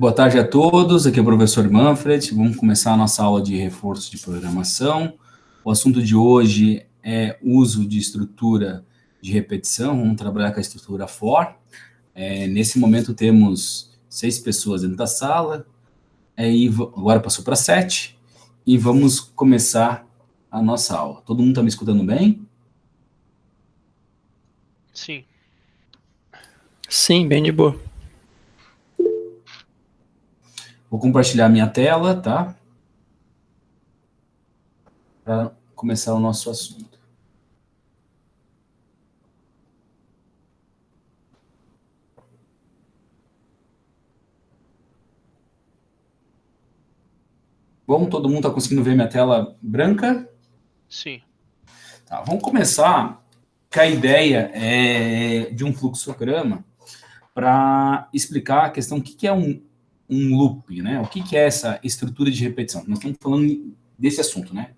Boa tarde a todos, aqui é o professor Manfred. Vamos começar a nossa aula de reforço de programação. O assunto de hoje é uso de estrutura de repetição. Vamos trabalhar com a estrutura for. Nesse momento temos 6 pessoas dentro da sala, agora passou para 7, e vamos começar a nossa aula. Todo mundo está me escutando bem? Sim. Sim, bem de boa. Vou compartilhar minha tela, tá? Para começar o nosso assunto. Vamos, todo mundo está conseguindo ver minha tela branca? Sim. Tá, vamos começar com a ideia de um fluxograma para explicar a questão do que é um loop, né? O que é essa estrutura de repetição? Nós estamos falando desse assunto, né?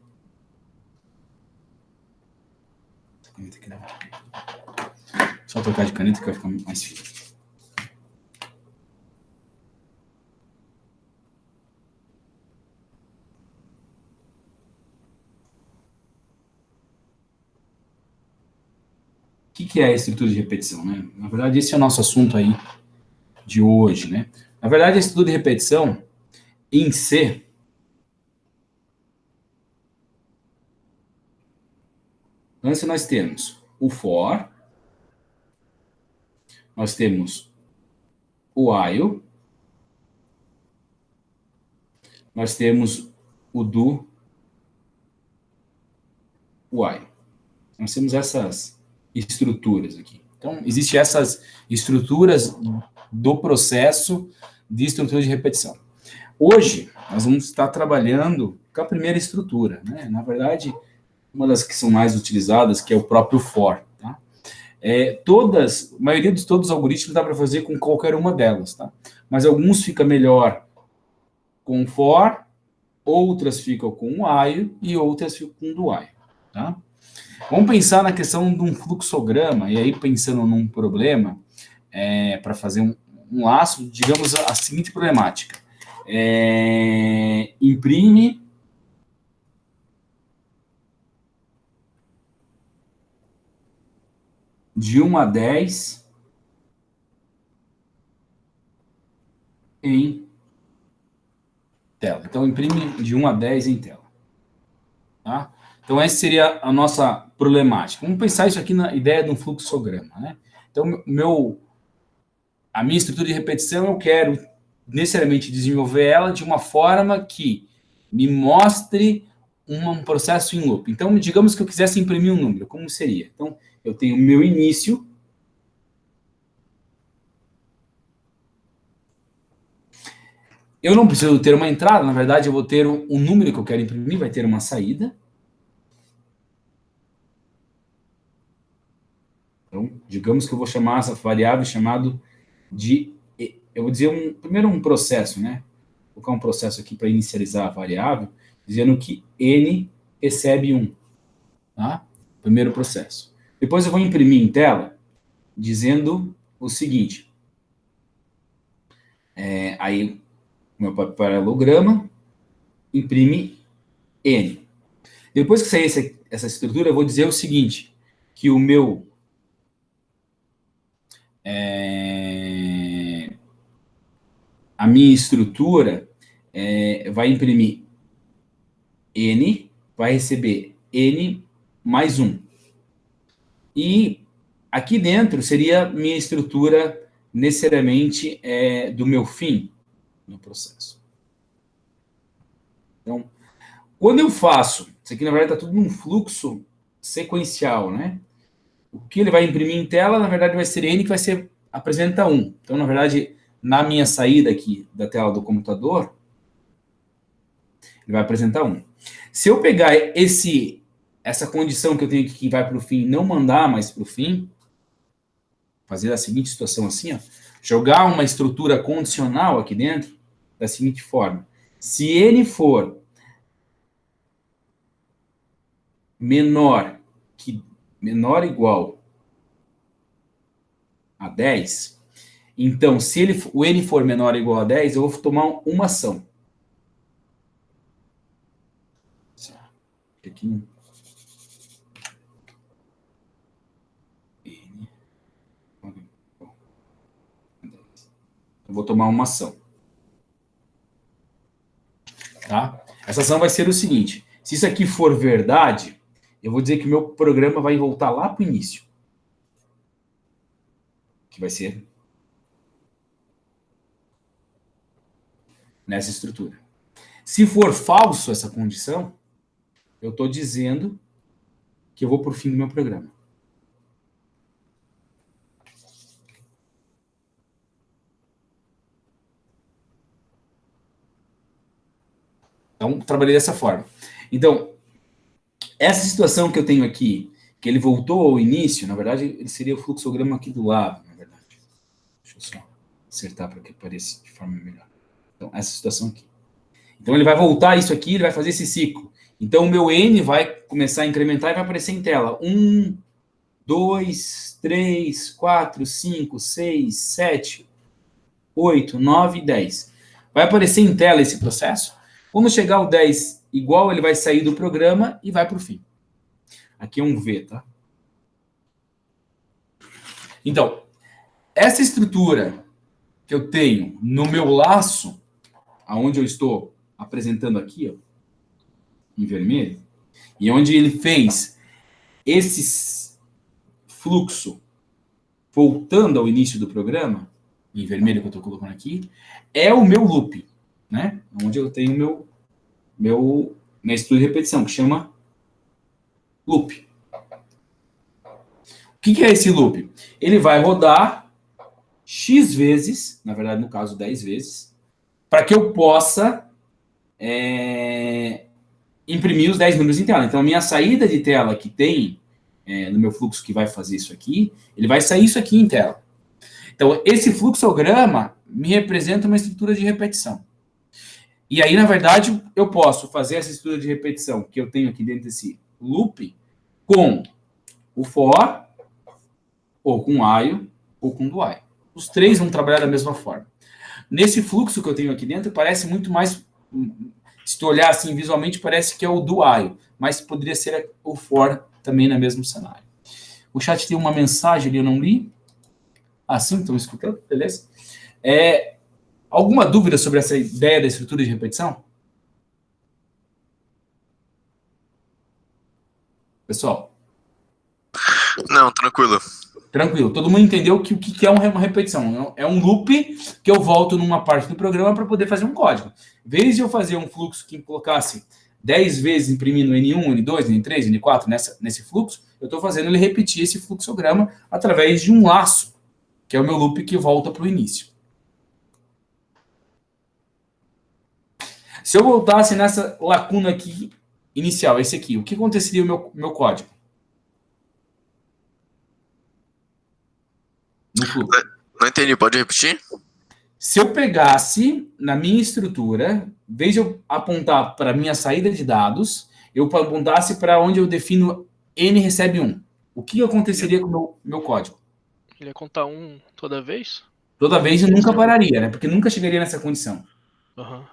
Só trocar de caneta que vai ficar mais fino. O que é a estrutura de repetição, né? Na verdade, esse é o nosso assunto aí de hoje, né? Na verdade, a estrutura de repetição em C antes nós temos o for, nós temos o while, nós temos o do, while. Nós temos essas estruturas aqui. Então, existem essas estruturas do processo de estrutura de repetição. Hoje, nós vamos estar trabalhando com a primeira estrutura, né? Na verdade, uma das que são mais utilizadas, que é o próprio for, tá? A maioria de todos os algoritmos dá para fazer com qualquer uma delas, tá? Mas alguns fica melhor com for, outras ficam com while e outras ficam com do while, tá? Vamos pensar na questão de um fluxograma, e aí pensando num problema, para fazer um laço, digamos a seguinte problemática. Imprime de 1 a 10 em tela. Então, imprime de 1 a 10 em tela. Tá? Então, essa seria a nossa problemática. Vamos pensar isso aqui na ideia de um fluxograma, né? Então, a minha estrutura de repetição, eu quero necessariamente desenvolver ela de uma forma que me mostre um processo em loop. Então, digamos que eu quisesse imprimir um número, como seria? Então, eu tenho o meu início, eu não preciso ter uma entrada, na verdade, eu vou ter um número que eu quero imprimir, vai ter uma saída. Então, digamos que eu vou chamar essa variável chamado de, eu vou dizer primeiro um processo, né? Vou colocar um processo aqui para inicializar a variável, dizendo que n recebe 1, tá? Primeiro processo. Depois eu vou imprimir em tela, dizendo o seguinte, aí meu paralelograma imprime n. Depois que sair essa estrutura, eu vou dizer o seguinte, que o meu a minha estrutura vai imprimir n, vai receber n mais 1. E aqui dentro seria minha estrutura necessariamente do meu fim no processo. Então, quando eu faço, isso aqui na verdade está tudo num fluxo sequencial, né? O que ele vai imprimir em tela, na verdade, vai ser n que vai ser apresenta 1. Então, na verdade, na minha saída aqui da tela do computador, ele vai apresentar 1. Se eu pegar essa condição que eu tenho aqui que vai para o fim e não mandar mais para o fim, fazer a seguinte situação assim, ó, jogar uma estrutura condicional aqui dentro da seguinte forma. Se n for menor ou igual a 10, Então, se o N for menor ou igual a 10, eu vou tomar uma ação. Aqui. N. Eu vou tomar uma ação. Tá? Essa ação vai ser o seguinte. Se isso aqui for verdade, eu vou dizer que o meu programa vai voltar lá para o início. Que vai ser nessa estrutura. Se for falso essa condição, eu estou dizendo que eu vou para o fim do meu programa. Então, trabalhei dessa forma. Então, essa situação que eu tenho aqui, que ele voltou ao início, na verdade, ele seria o fluxograma aqui do lado, na verdade. Deixa eu só acertar para que pareça de forma melhor. Então, essa situação aqui. Então, ele vai voltar isso aqui, ele vai fazer esse ciclo. Então, o meu N vai começar a incrementar e vai aparecer em tela. 1, 2, 3, 4, 5, 6, 7, 8, 9 e 10. Vai aparecer em tela esse processo. Quando chegar ao 10 igual, ele vai sair do programa e vai para o fim. Aqui é um V, tá? Então, essa estrutura que eu tenho no meu laço, aonde eu estou apresentando aqui, ó, em vermelho, e onde ele fez esse fluxo voltando ao início do programa, em vermelho que eu estou colocando aqui, é o meu loop, né? Onde eu tenho minha estrutura de repetição, que chama loop. O que é esse loop? Ele vai rodar X vezes, na verdade, no caso, 10 vezes, para que eu possa imprimir os 10 números em tela. Então, a minha saída de tela que tem no meu fluxo que vai fazer isso aqui, ele vai sair isso aqui em tela. Então, esse fluxograma me representa uma estrutura de repetição. E aí, na verdade, eu posso fazer essa estrutura de repetição que eu tenho aqui dentro desse loop com o for, ou com while, ou com do while. Os três vão trabalhar da mesma forma. Nesse fluxo que eu tenho aqui dentro, parece muito mais... Se tu olhar assim visualmente, parece que é o do while, mas poderia ser o for também no mesmo cenário. O chat tem uma mensagem ali, eu não li. Ah, sim, estão escutando? Beleza. Alguma dúvida sobre essa ideia da estrutura de repetição? Pessoal? Não, tranquilo. Tranquilo. Todo mundo entendeu que o que é uma repetição? É um loop que eu volto numa parte do programa para poder fazer um código. Em vez de eu fazer um fluxo que colocasse 10 vezes imprimindo N1, N2, N3, N4 nesse fluxo, eu estou fazendo ele repetir esse fluxograma através de um laço, que é o meu loop que volta para o início. Se eu voltasse nessa lacuna aqui, inicial, esse aqui, o que aconteceria no meu código? No fluxo. Não entendi, pode repetir? Se eu pegasse na minha estrutura, em vez de eu apontar para a minha saída de dados, eu apontasse para onde eu defino N recebe 1. O que aconteceria com o meu código? Ele ia contar 1 toda vez? Toda vez eu nunca pararia, né? Porque nunca chegaria nessa condição. Uhum.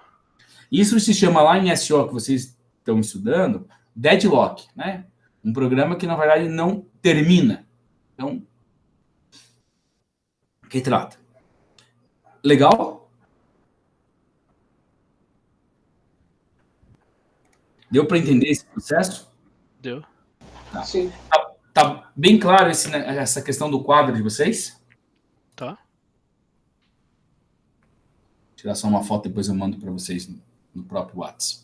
Isso se chama lá em SO, que vocês estão estudando, deadlock, né? Um programa que, na verdade, não termina. Então, o que trata? Legal? Deu para entender esse processo? Deu. Tá. Sim. Tá bem claro essa questão do quadro de vocês? Tá. Vou tirar só uma foto, depois eu mando para vocês no próprio WhatsApp.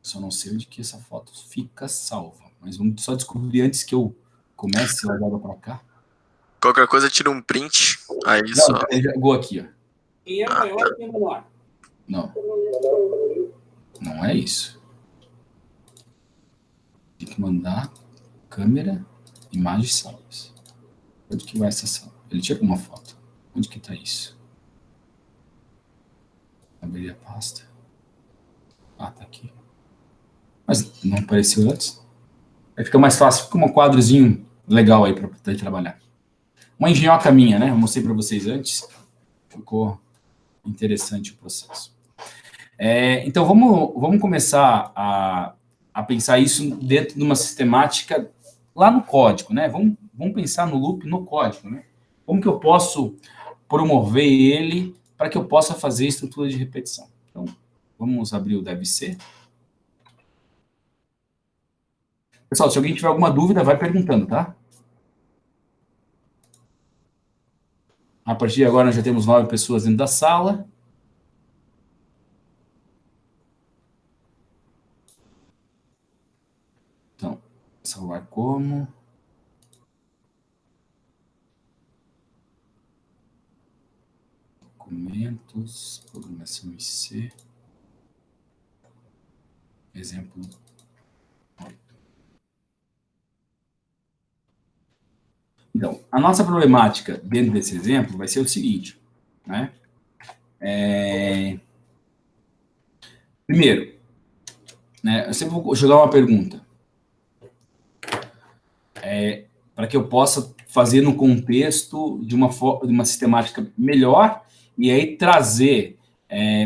Só não sei onde que essa foto fica salva. Mas vamos só descobrir antes que eu comece a olhar para cá. Qualquer coisa, tira um print. Aí Não, só. ele jogou aqui, ó. Quem é maior, quem é menor? Não. Não é isso. Tem que mandar câmera, imagens salvas. Onde que vai essa salva? Ele tirou uma foto. Onde que tá isso? Abrir a pasta. Ah, tá aqui. Mas não apareceu antes. Aí fica mais fácil, fica um quadrozinho legal aí para poder trabalhar. uma engenhoca minha, né? Eu mostrei para vocês antes. Ficou interessante o processo. Então, vamos começar a pensar isso dentro de uma sistemática lá no código, né? Vamos pensar no loop no código, né? Como que eu posso promover ele para que eu possa fazer estrutura de repetição? Então, vamos abrir o DevC. Pessoal, se alguém tiver alguma dúvida, vai perguntando, tá? A partir de agora, nós já temos 9 pessoas dentro da sala. Então, salvar como... Documentos, programação em C, exemplo 8. Então, a nossa problemática dentro desse exemplo vai ser o seguinte, né? Primeiro, né, eu sempre vou jogar uma pergunta. Para que eu possa fazer no contexto de uma sistemática melhor e aí trazer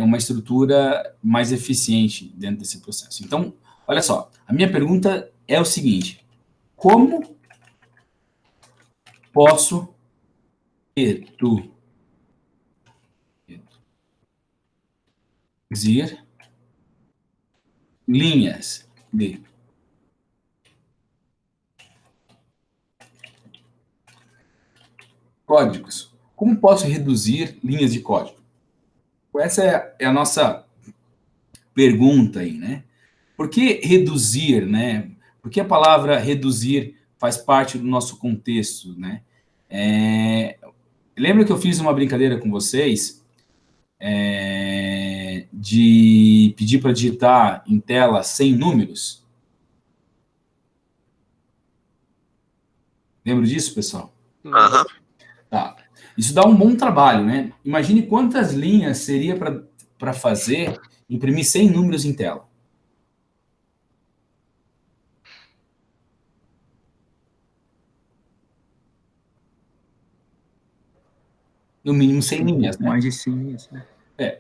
uma estrutura mais eficiente dentro desse processo. Então, olha só, a minha pergunta é o seguinte: como posso reduzir linhas de códigos? Como posso reduzir linhas de código? Essa é a nossa pergunta aí, né? Por que reduzir, né? Por que a palavra reduzir faz parte do nosso contexto, né? Lembra que eu fiz uma brincadeira com vocês de pedir para digitar em tela 100 números? Lembra disso, pessoal? Aham. Tá. Isso dá um bom trabalho, né? Imagine quantas linhas seria para fazer imprimir 100 números em tela. No mínimo 100 linhas, né? Mais de 100 linhas, né?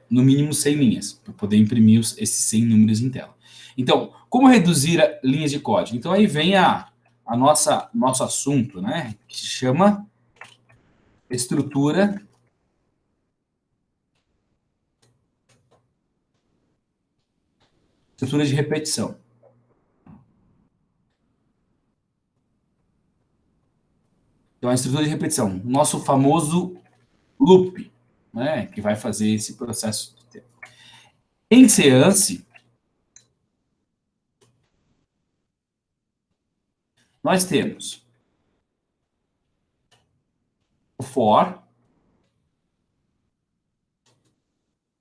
No mínimo 100 linhas, para poder imprimir esses 100 números em tela. Então, como reduzir linhas de código? Então, aí vem nosso assunto, né? Que se chama estrutura de repetição. Então, a estrutura de repetição, nosso famoso loop, né? Que vai fazer esse processo de tempo. Em Seance, nós temos o for,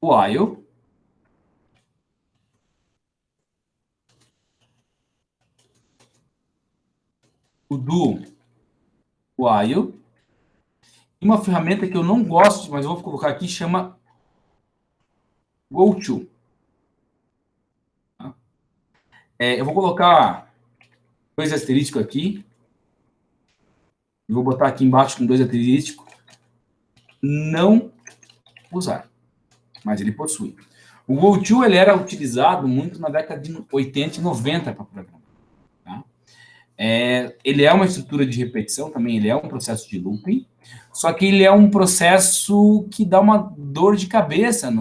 o while, o do while, e uma ferramenta que eu não gosto, mas eu vou colocar aqui, chama goto. Eu vou colocar 2 asterísticos aqui, e vou botar aqui embaixo com 2 asterísticos, não usar, mas ele possui. O GoTo, ele era utilizado muito na década de 80 e 90 para programar. Tá? Ele é uma estrutura de repetição também, ele é um processo de looping, só que ele é um processo que dá uma dor de cabeça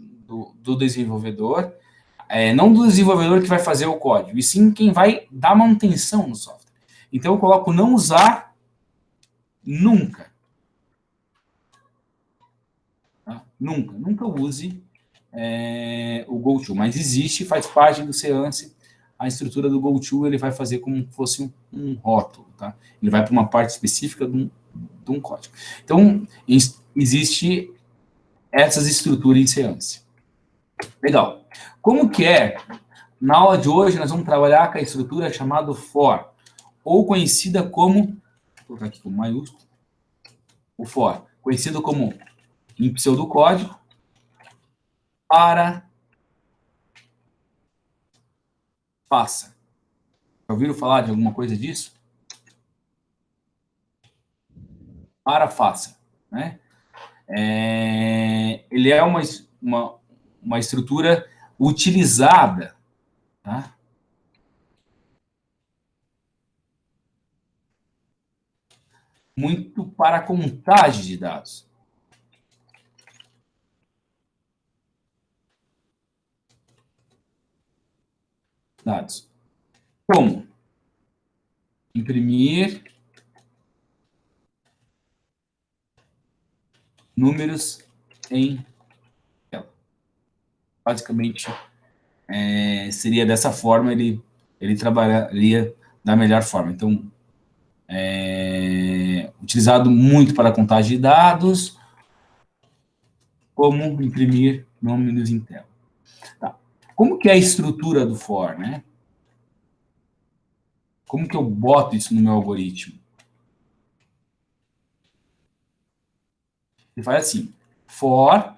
do desenvolvedor, não do desenvolvedor que vai fazer o código, e sim quem vai dar manutenção no software. Então, eu coloco não usar nunca. Tá? Nunca use o GoTo, mas existe, faz parte do Seance, a estrutura do GoTo, ele vai fazer como se fosse um rótulo, tá? Ele vai para uma parte específica de um código. Então, existe essas estruturas em Seance. Legal. Como que é? Na aula de hoje, nós vamos trabalhar com a estrutura chamada for, ou conhecida como, vou colocar aqui com maiúsculo, o for, conhecido como em pseudocódigo, para faça. Já ouviram falar de alguma coisa disso? para faça, né? Ele é uma estrutura utilizada, tá? Muito para a contagem de dados. Como? Imprimir números em tela. Basicamente, seria dessa forma, ele trabalharia da melhor forma. Então, utilizado muito para a contagem de dados, como imprimir números em tela. Tá. Como que é a estrutura do for, né? Como que eu boto isso no meu algoritmo? Ele faz assim, for,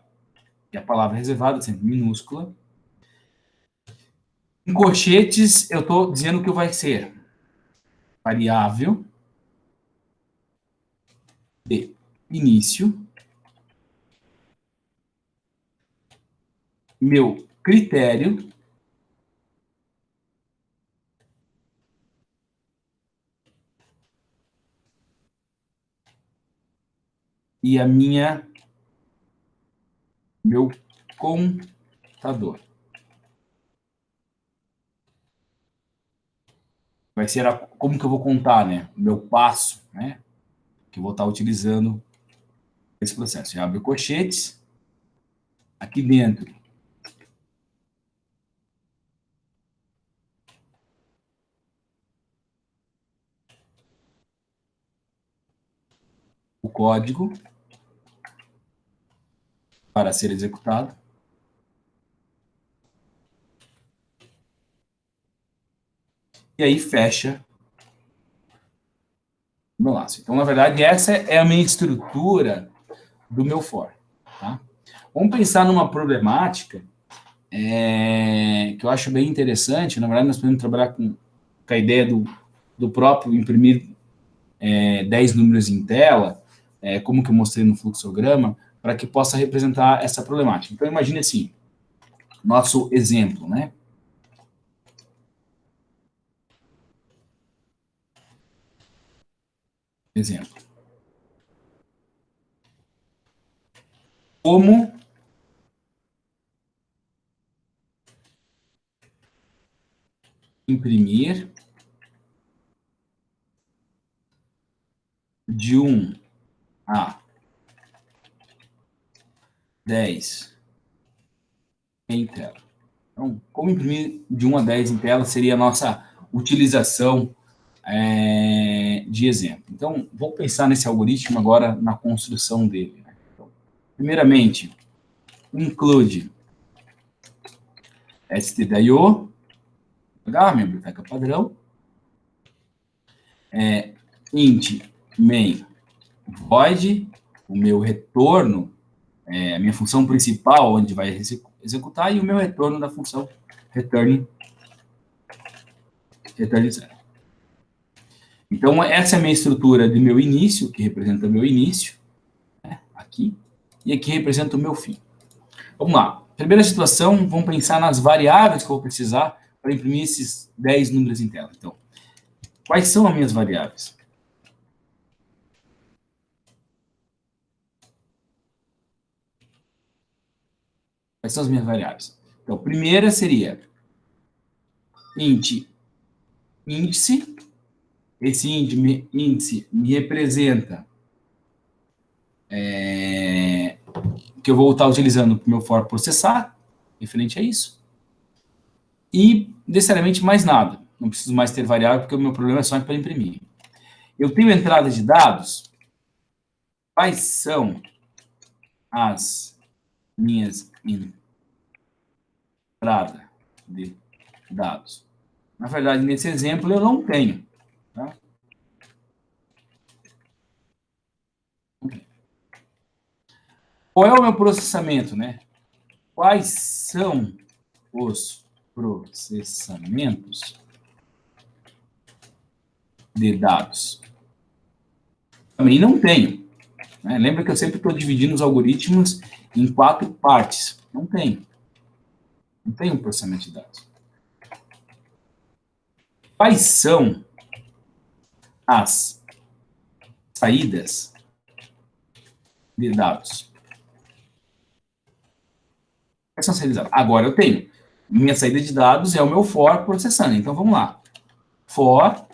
que é a palavra reservada, sempre minúscula. Em colchetes, eu estou dizendo que vai ser variável de início, meu critério, e meu contador. Vai ser como que eu vou contar, né? O meu passo, né? Que eu vou estar utilizando esse processo. Eu abro colchetes, aqui dentro o código para ser executado. E aí fecha o meu laço. Então, na verdade, essa é a minha estrutura do meu for. Tá? Vamos pensar numa problemática que eu acho bem interessante. Na verdade, nós podemos trabalhar com a ideia do próprio imprimir 10 números em tela, como que eu mostrei no fluxograma, para que possa representar essa problemática. Então, imagine assim, nosso exemplo, né? Exemplo. Como imprimir de 1 a 10 em tela. Então, como imprimir de 1 a 10 em tela seria a nossa utilização de exemplo. Então, vou pensar nesse algoritmo agora na construção dele. Né? Então, primeiramente, include stdio, minha biblioteca padrão, int main void, o meu retorno, a minha função principal, onde vai executar, e o meu retorno da função return 0. Então, essa é a minha estrutura de meu início, que representa o meu início, né, aqui, e aqui representa o meu fim. Vamos lá. Primeira situação, vamos pensar nas variáveis que eu vou precisar para imprimir esses 10 números em tela. Então, quais são as minhas variáveis? Quais são as minhas variáveis? Então, a primeira seria índice. Esse índice me representa que eu vou estar utilizando para o meu for processar, referente a isso. E, necessariamente, mais nada. Não preciso mais ter variável, porque o meu problema é só para imprimir. Eu tenho entrada de dados. Quais são as minhas entradas de dados? Na verdade, nesse exemplo, eu não tenho. Tá? Qual é o meu processamento, né? Quais são os processamentos de dados? Também não tenho. né? Lembra que eu sempre estou dividindo os algoritmos em 4 partes. Não tem. Não tem um processamento de dados. Quais são as saídas de dados? Quais são as saídas de dados? Agora eu tenho. Minha saída de dados é o meu for processando. Então, vamos lá. For,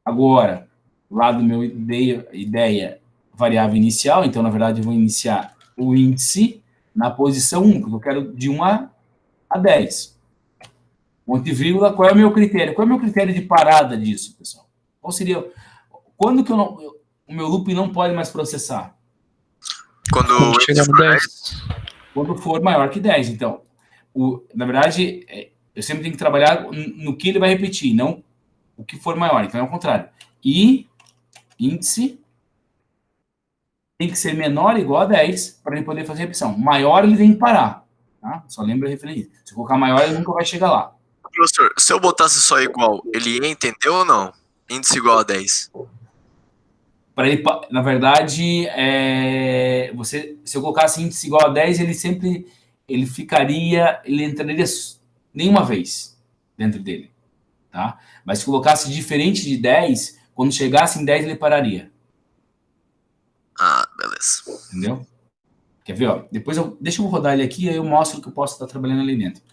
agora, lá do meu ideia variável inicial. Então, na verdade, eu vou iniciar o índice na posição 1, porque eu quero de 1 a 10. Ponto e vírgula, qual é o meu critério? Qual é o meu critério de parada disso, pessoal? Qual seria... Quando que o meu loop não pode mais processar? Quando Quando o chegar índice no for 10. Quando for maior que 10. Então, na verdade, eu sempre tenho que trabalhar no que ele vai repetir, não o que for maior. Então, é o contrário. E índice tem que ser menor ou igual a 10 para ele poder fazer a repetição. Maior, ele tem que parar. Tá? Só lembra a referência. Se colocar maior, ele nunca vai chegar lá. Professor, se eu botasse só igual, ele ia entender ou não? Índice igual a 10. Para ele, na verdade, se eu colocasse índice igual a 10, ele entraria nenhuma vez dentro dele, tá? Mas se colocasse diferente de 10, quando chegasse em 10, ele pararia. Ah, beleza. Entendeu? Quer ver, ó? Deixa eu rodar ele aqui, aí eu mostro que eu posso estar trabalhando ali dentro.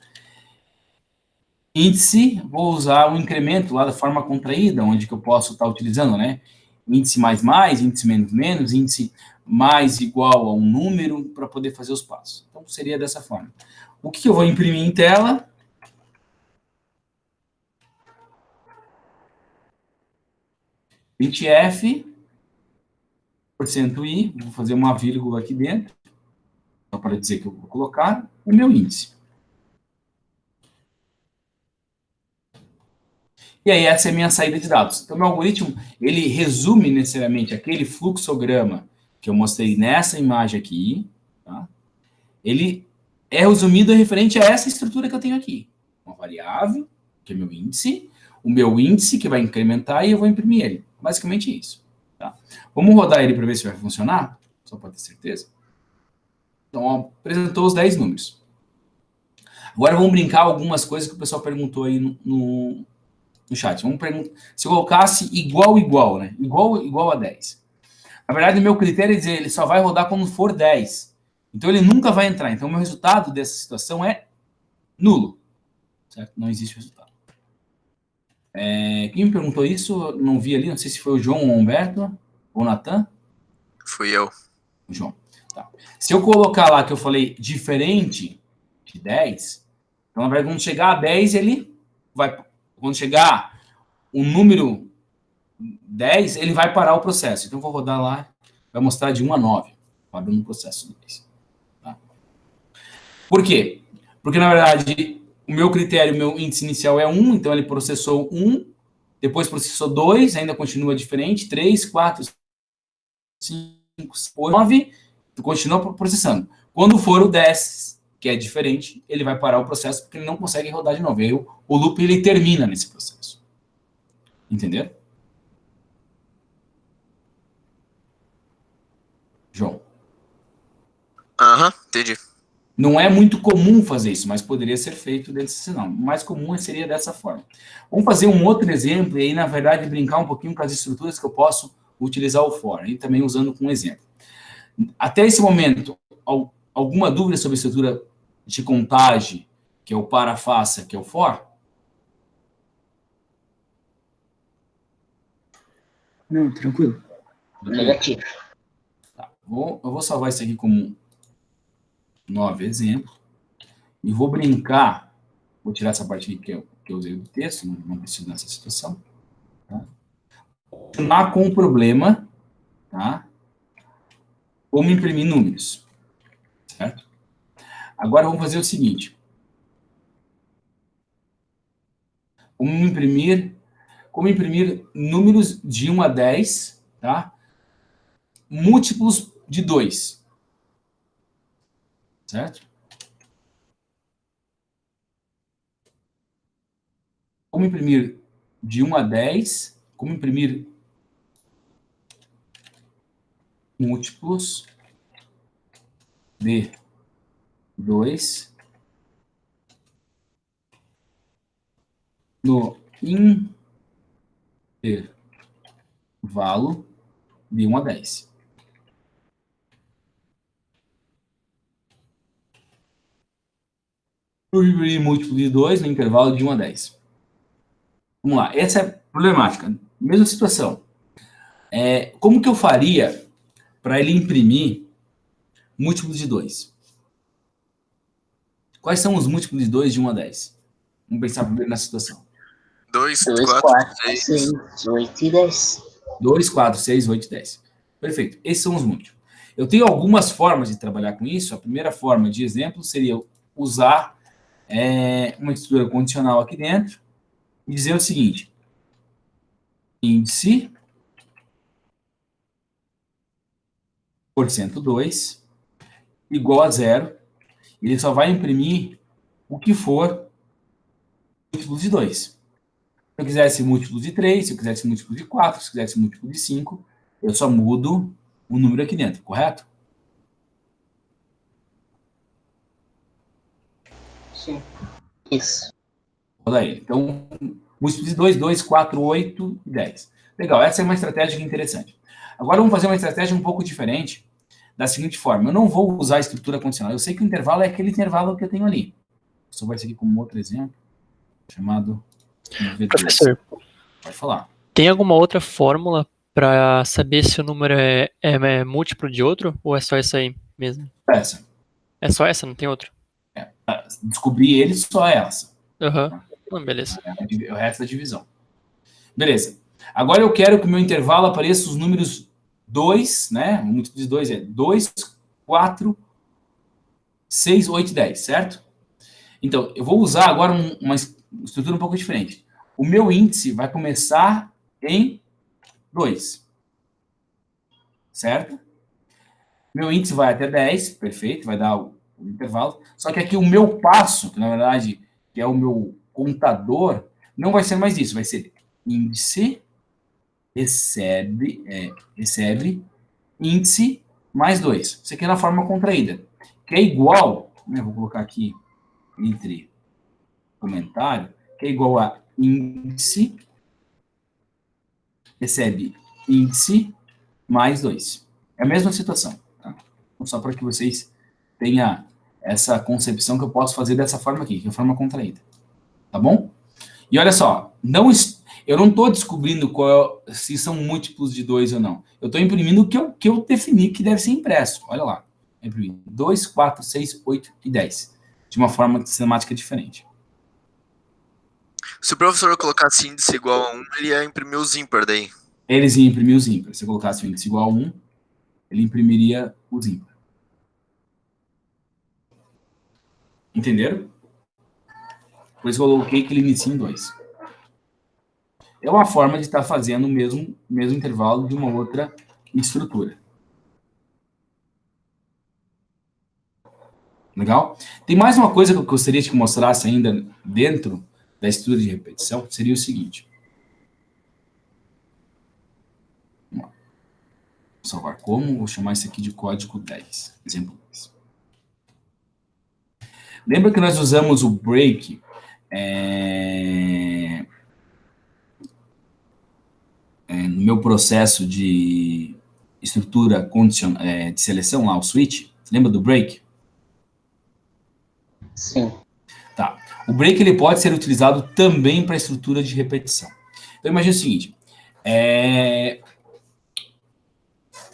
Índice, vou usar o incremento lá da forma contraída, onde que eu posso estar utilizando, né? Índice mais, índice menos, índice mais igual a um número, para poder fazer os passos. Então, seria dessa forma. O que eu vou imprimir em tela? printf, %i, vou fazer uma vírgula aqui dentro, só para dizer que eu vou colocar o meu índice. E aí, essa é a minha saída de dados. Então, meu algoritmo, ele resume necessariamente aquele fluxograma que eu mostrei nessa imagem aqui, tá? Ele é resumido referente a essa estrutura que eu tenho aqui. Uma variável, que é meu índice, o meu índice que vai incrementar e eu vou imprimir ele. Basicamente isso. Tá? Vamos rodar ele para ver se vai funcionar, só para ter certeza. Então, ó, apresentou os 10 números. Agora vamos brincar algumas coisas que o pessoal perguntou aí no chat. Vamos perguntar, se eu colocasse igual, né? Igual a 10. Na verdade, o meu critério é dizer, ele só vai rodar quando for 10. Então, ele nunca vai entrar. Então, o meu resultado dessa situação é nulo. Certo? Não existe resultado. Quem me perguntou isso, não vi ali, não sei se foi o João ou o Humberto, ou o Natan. Fui eu. O João. Tá. Se eu colocar lá que eu falei diferente de 10, então, na verdade, quando chegar a 10, ele vai... Quando chegar o número 10, ele vai parar o processo. Então, eu vou rodar lá, vai mostrar de 1 a 9, parando o processo. Tá? Por quê? Porque, na verdade, o meu critério, o meu índice inicial é 1, então ele processou 1, depois processou 2, ainda continua diferente, 3, 4, 5, 9, continua processando. Quando for o 10, que é diferente, ele vai parar o processo porque ele não consegue rodar de novo. E aí o loop ele termina nesse processo. Entendeu? João. Aham, entendi. Não é muito comum fazer isso, mas poderia ser feito desse sinal. O mais comum seria dessa forma. Vamos fazer um outro exemplo, e aí, na verdade, brincar um pouquinho com as estruturas que eu posso utilizar o for, e também usando com um exemplo. Até esse momento, alguma dúvida sobre a estrutura de contagem, que é o para-faça, que é o for? Não, tranquilo. Negativo. Tá. Eu vou salvar isso aqui como um novo exemplo. E vou brincar, vou tirar essa parte aqui que eu usei do texto, não preciso nessa situação. Tá? Continuar com o problema, tá? Como imprimir números, certo? Agora vamos fazer o seguinte. Como imprimir números de 1 a 10, tá? Múltiplos de 2, certo? Como imprimir de 1 a 10, como imprimir múltiplos de 2 no intervalo de 1 a 10. Múltiplo de 2 no intervalo de 1 a 10. Vamos lá, essa é problemática. Mesma situação. Como que eu faria para ele imprimir múltiplos de 2? Quais são os múltiplos de 2 de 1 a 10? Vamos pensar primeiro na situação. 2, 2, 4, 4, 6. 6, 8 e 10. 2, 4, 6, 8 e 10. Perfeito. Esses são os múltiplos. Eu tenho algumas formas de trabalhar com isso. A primeira forma de exemplo seria usar uma estrutura condicional aqui dentro e dizer o seguinte: índice porcento 2 igual a zero. Ele só vai imprimir o que for múltiplo de 2. Se eu quisesse múltiplo de 3, se eu quisesse múltiplo de 4, se eu quisesse múltiplo de 5, eu só mudo o número aqui dentro, correto? Sim. Isso. Olha aí. Então, múltiplo de 2, 2, 4, 8 e 10. Legal, essa é uma estratégia interessante. Agora vamos fazer uma estratégia um pouco diferente, da seguinte forma: eu não vou usar a estrutura condicional. Eu sei que o intervalo é aquele intervalo que eu tenho ali. Só vai seguir como outro exemplo, chamado V2. Professor, Pode falar. tem alguma outra fórmula para saber se o número é múltiplo de outro ou é só essa aí mesmo? Essa. É só essa, não tem outra? Descobrir ele só é essa. Aham. Beleza. É o resto da divisão. Beleza. Agora eu quero que o meu intervalo apareça os números 2, né? O múltiplo de 2 é 2, 4, 6, 8 e 10, certo? Então, eu vou usar agora uma estrutura um pouco diferente. O meu índice vai começar em 2, certo? Meu índice vai até 10, perfeito, vai dar o intervalo. Só que aqui o meu passo, que na verdade que é o meu contador, não vai ser mais isso, vai ser índice recebe índice mais 2. Isso aqui é na forma contraída, que é igual, né, vou colocar aqui entre comentário, que é igual a índice recebe índice mais 2. É a mesma situação. Tá? Então, só para que vocês tenham essa concepção que eu posso fazer dessa forma aqui, que é a forma contraída. Tá bom? E olha só, eu não estou descobrindo se são múltiplos de 2 ou não. Eu estou imprimindo o que eu defini que deve ser impresso. Olha lá. Imprimindo 2, 4, 6, 8 e 10. De uma forma sistemática diferente. Se o professor colocasse índice igual a 1, ele ia imprimir os ímpar daí. Eles iam imprimir os ímpares. Se eu colocasse o índice igual a 1, ele imprimiria os ímpares. Entenderam? Por isso eu coloquei que ele inicia em 2. É uma forma de estar fazendo o mesmo intervalo de uma outra estrutura. Legal? Tem mais uma coisa que eu gostaria de que mostrasse ainda dentro da estrutura de repetição, seria o seguinte. Vou salvar como, vou chamar isso aqui de código 10, exemplo 10. Lembra que nós usamos o break no meu processo de estrutura de seleção lá, o switch? Lembra do break? Sim. Tá. O break ele pode ser utilizado também para estrutura de repetição. Então imagine o seguinte,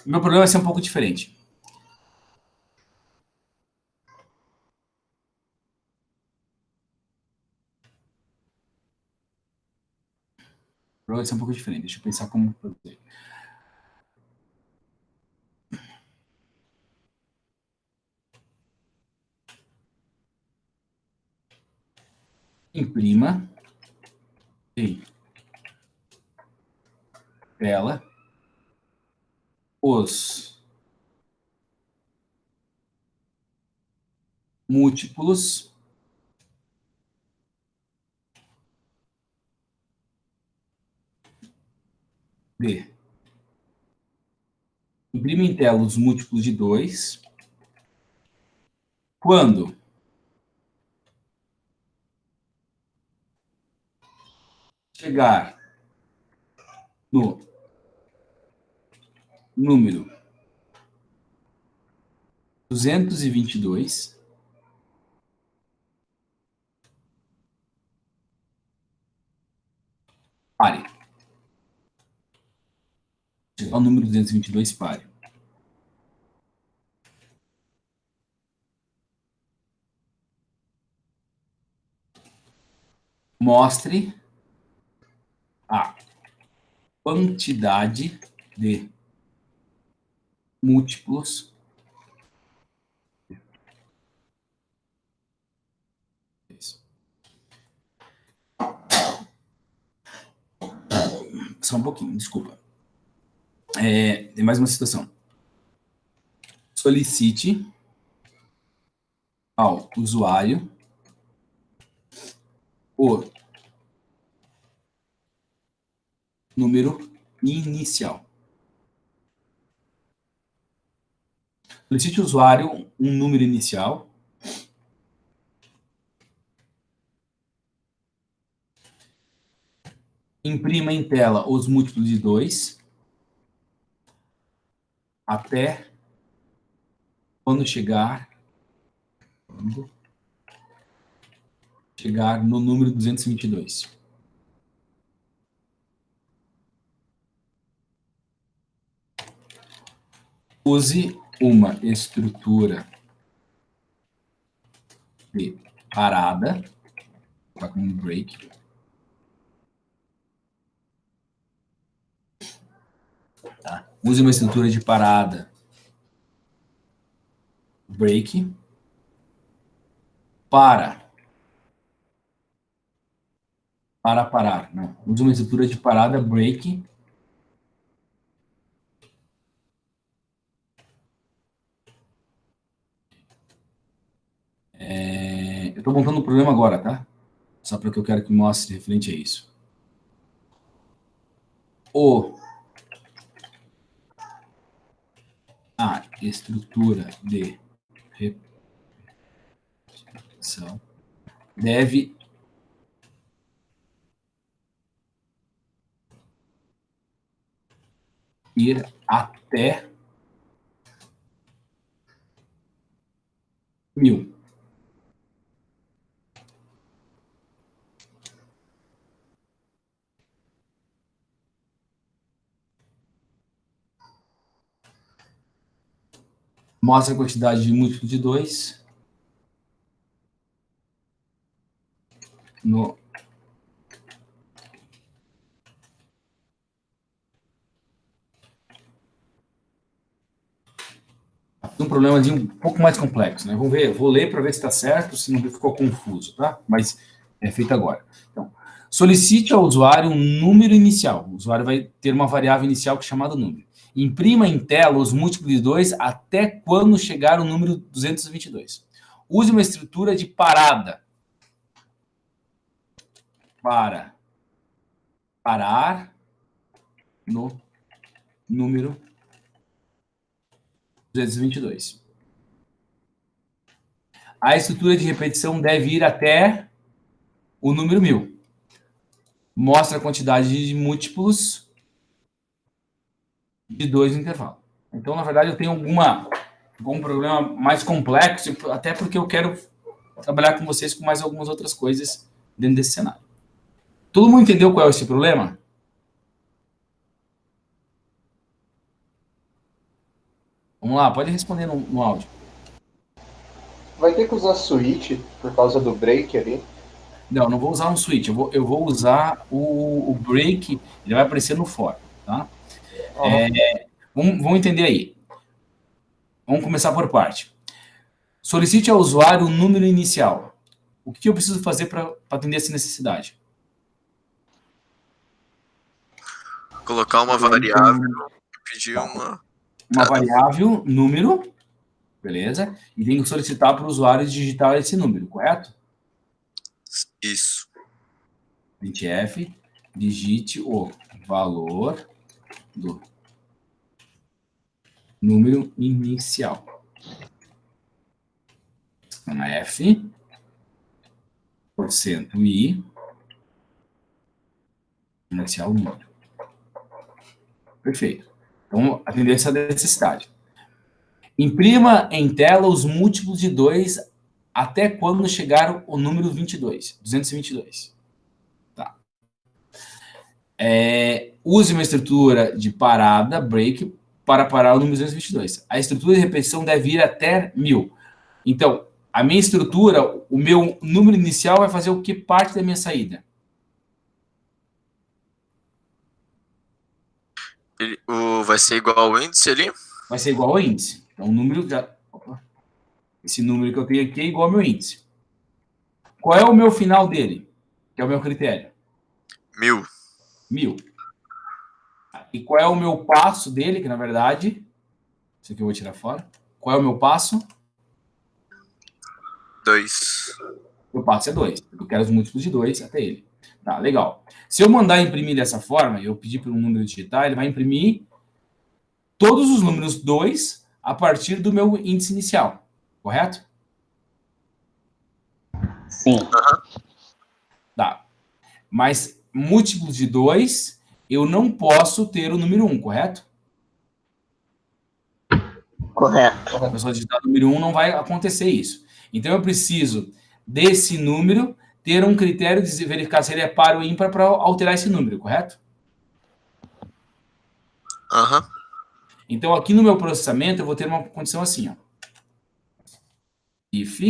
meu problema vai ser um pouco diferente. O problema vai ser um pouco diferente. Deixa eu pensar como fazer. Imprima em tela os múltiplos de Imprima em tela os múltiplos de 2. Quando chegar no número 222, pare. Chegar ao número 222, pare. Mostre a quantidade de múltiplos só um pouquinho, desculpa. Tem mais uma situação. Solicite ao usuário o número inicial. Solicite ao usuário um número inicial. Imprima em tela os múltiplos de 2 até quando chegar no número 222. Use uma estrutura de parada, tá com um break. Tá? Use uma estrutura de parada, break, para parar. Não. Use uma estrutura de parada, break, eu estou montando o programa agora, tá? Só para que eu quero que mostre referente a isso. A estrutura de repetição deve ir até 1000. Mostra a quantidade de múltiplo de 2 no um problemazinho um pouco mais complexo, né? Vamos ver, vou ler para ver se está certo, se não ficou confuso, tá? Mas é feito agora. Então, solicite ao usuário um número inicial. O usuário vai ter uma variável inicial que é chamada número. Imprima em tela os múltiplos de 2 até quando chegar o número 222. Use uma estrutura de parada para parar no número 222. A estrutura de repetição deve ir até o número 1000. Mostra a quantidade de múltiplos de 2 no intervalo. Então, na verdade, eu tenho algum problema mais complexo, até porque eu quero trabalhar com vocês com mais algumas outras coisas dentro desse cenário. Todo mundo entendeu qual é esse problema? Vamos lá, pode responder no áudio. Vai ter que usar switch por causa do break ali? Não vou usar um switch, eu vou usar o break, ele vai aparecer no for, tá? Vamos entender aí. Vamos começar por parte. Solicite ao usuário o número inicial. O que eu preciso fazer para atender essa necessidade? Colocar uma variável e pedir uma variável, número, beleza? E tem que solicitar para o usuário digitar esse número, correto? Isso. printf, digite o valor do número inicial. Na F, porcento I, inicial número. Perfeito. Então, atender essa necessidade. Imprima em tela os múltiplos de 2 até quando chegar o número 222. Tá. Use uma estrutura de parada, break, para parar o número 222. A estrutura de repetição deve ir até 1000. Então, a minha estrutura, o meu número inicial vai fazer o que parte da minha saída? Vai ser igual ao índice ali? Vai ser igual ao índice. Então, o número esse número que eu tenho aqui é igual ao meu índice. Qual é o meu final dele? Que é o meu critério? 1000. 1000. E qual é o meu passo dele, que na verdade... Isso aqui eu vou tirar fora. Qual é o meu passo? 2. Meu passo é 2. Eu quero os múltiplos de 2 até ele. Tá, legal. Se eu mandar imprimir dessa forma, eu pedir para um número digitar, ele vai imprimir todos os números 2 a partir do meu índice inicial. Correto? Sim. Tá. Mas múltiplos de 2, eu não posso ter o número 1, correto? Correto. A pessoa digitar o número 1, não vai acontecer isso. Então, eu preciso desse número ter um critério de verificar se ele é par ou ímpar para alterar esse número, correto? Aham. Então, aqui no meu processamento, eu vou ter uma condição assim, ó. If,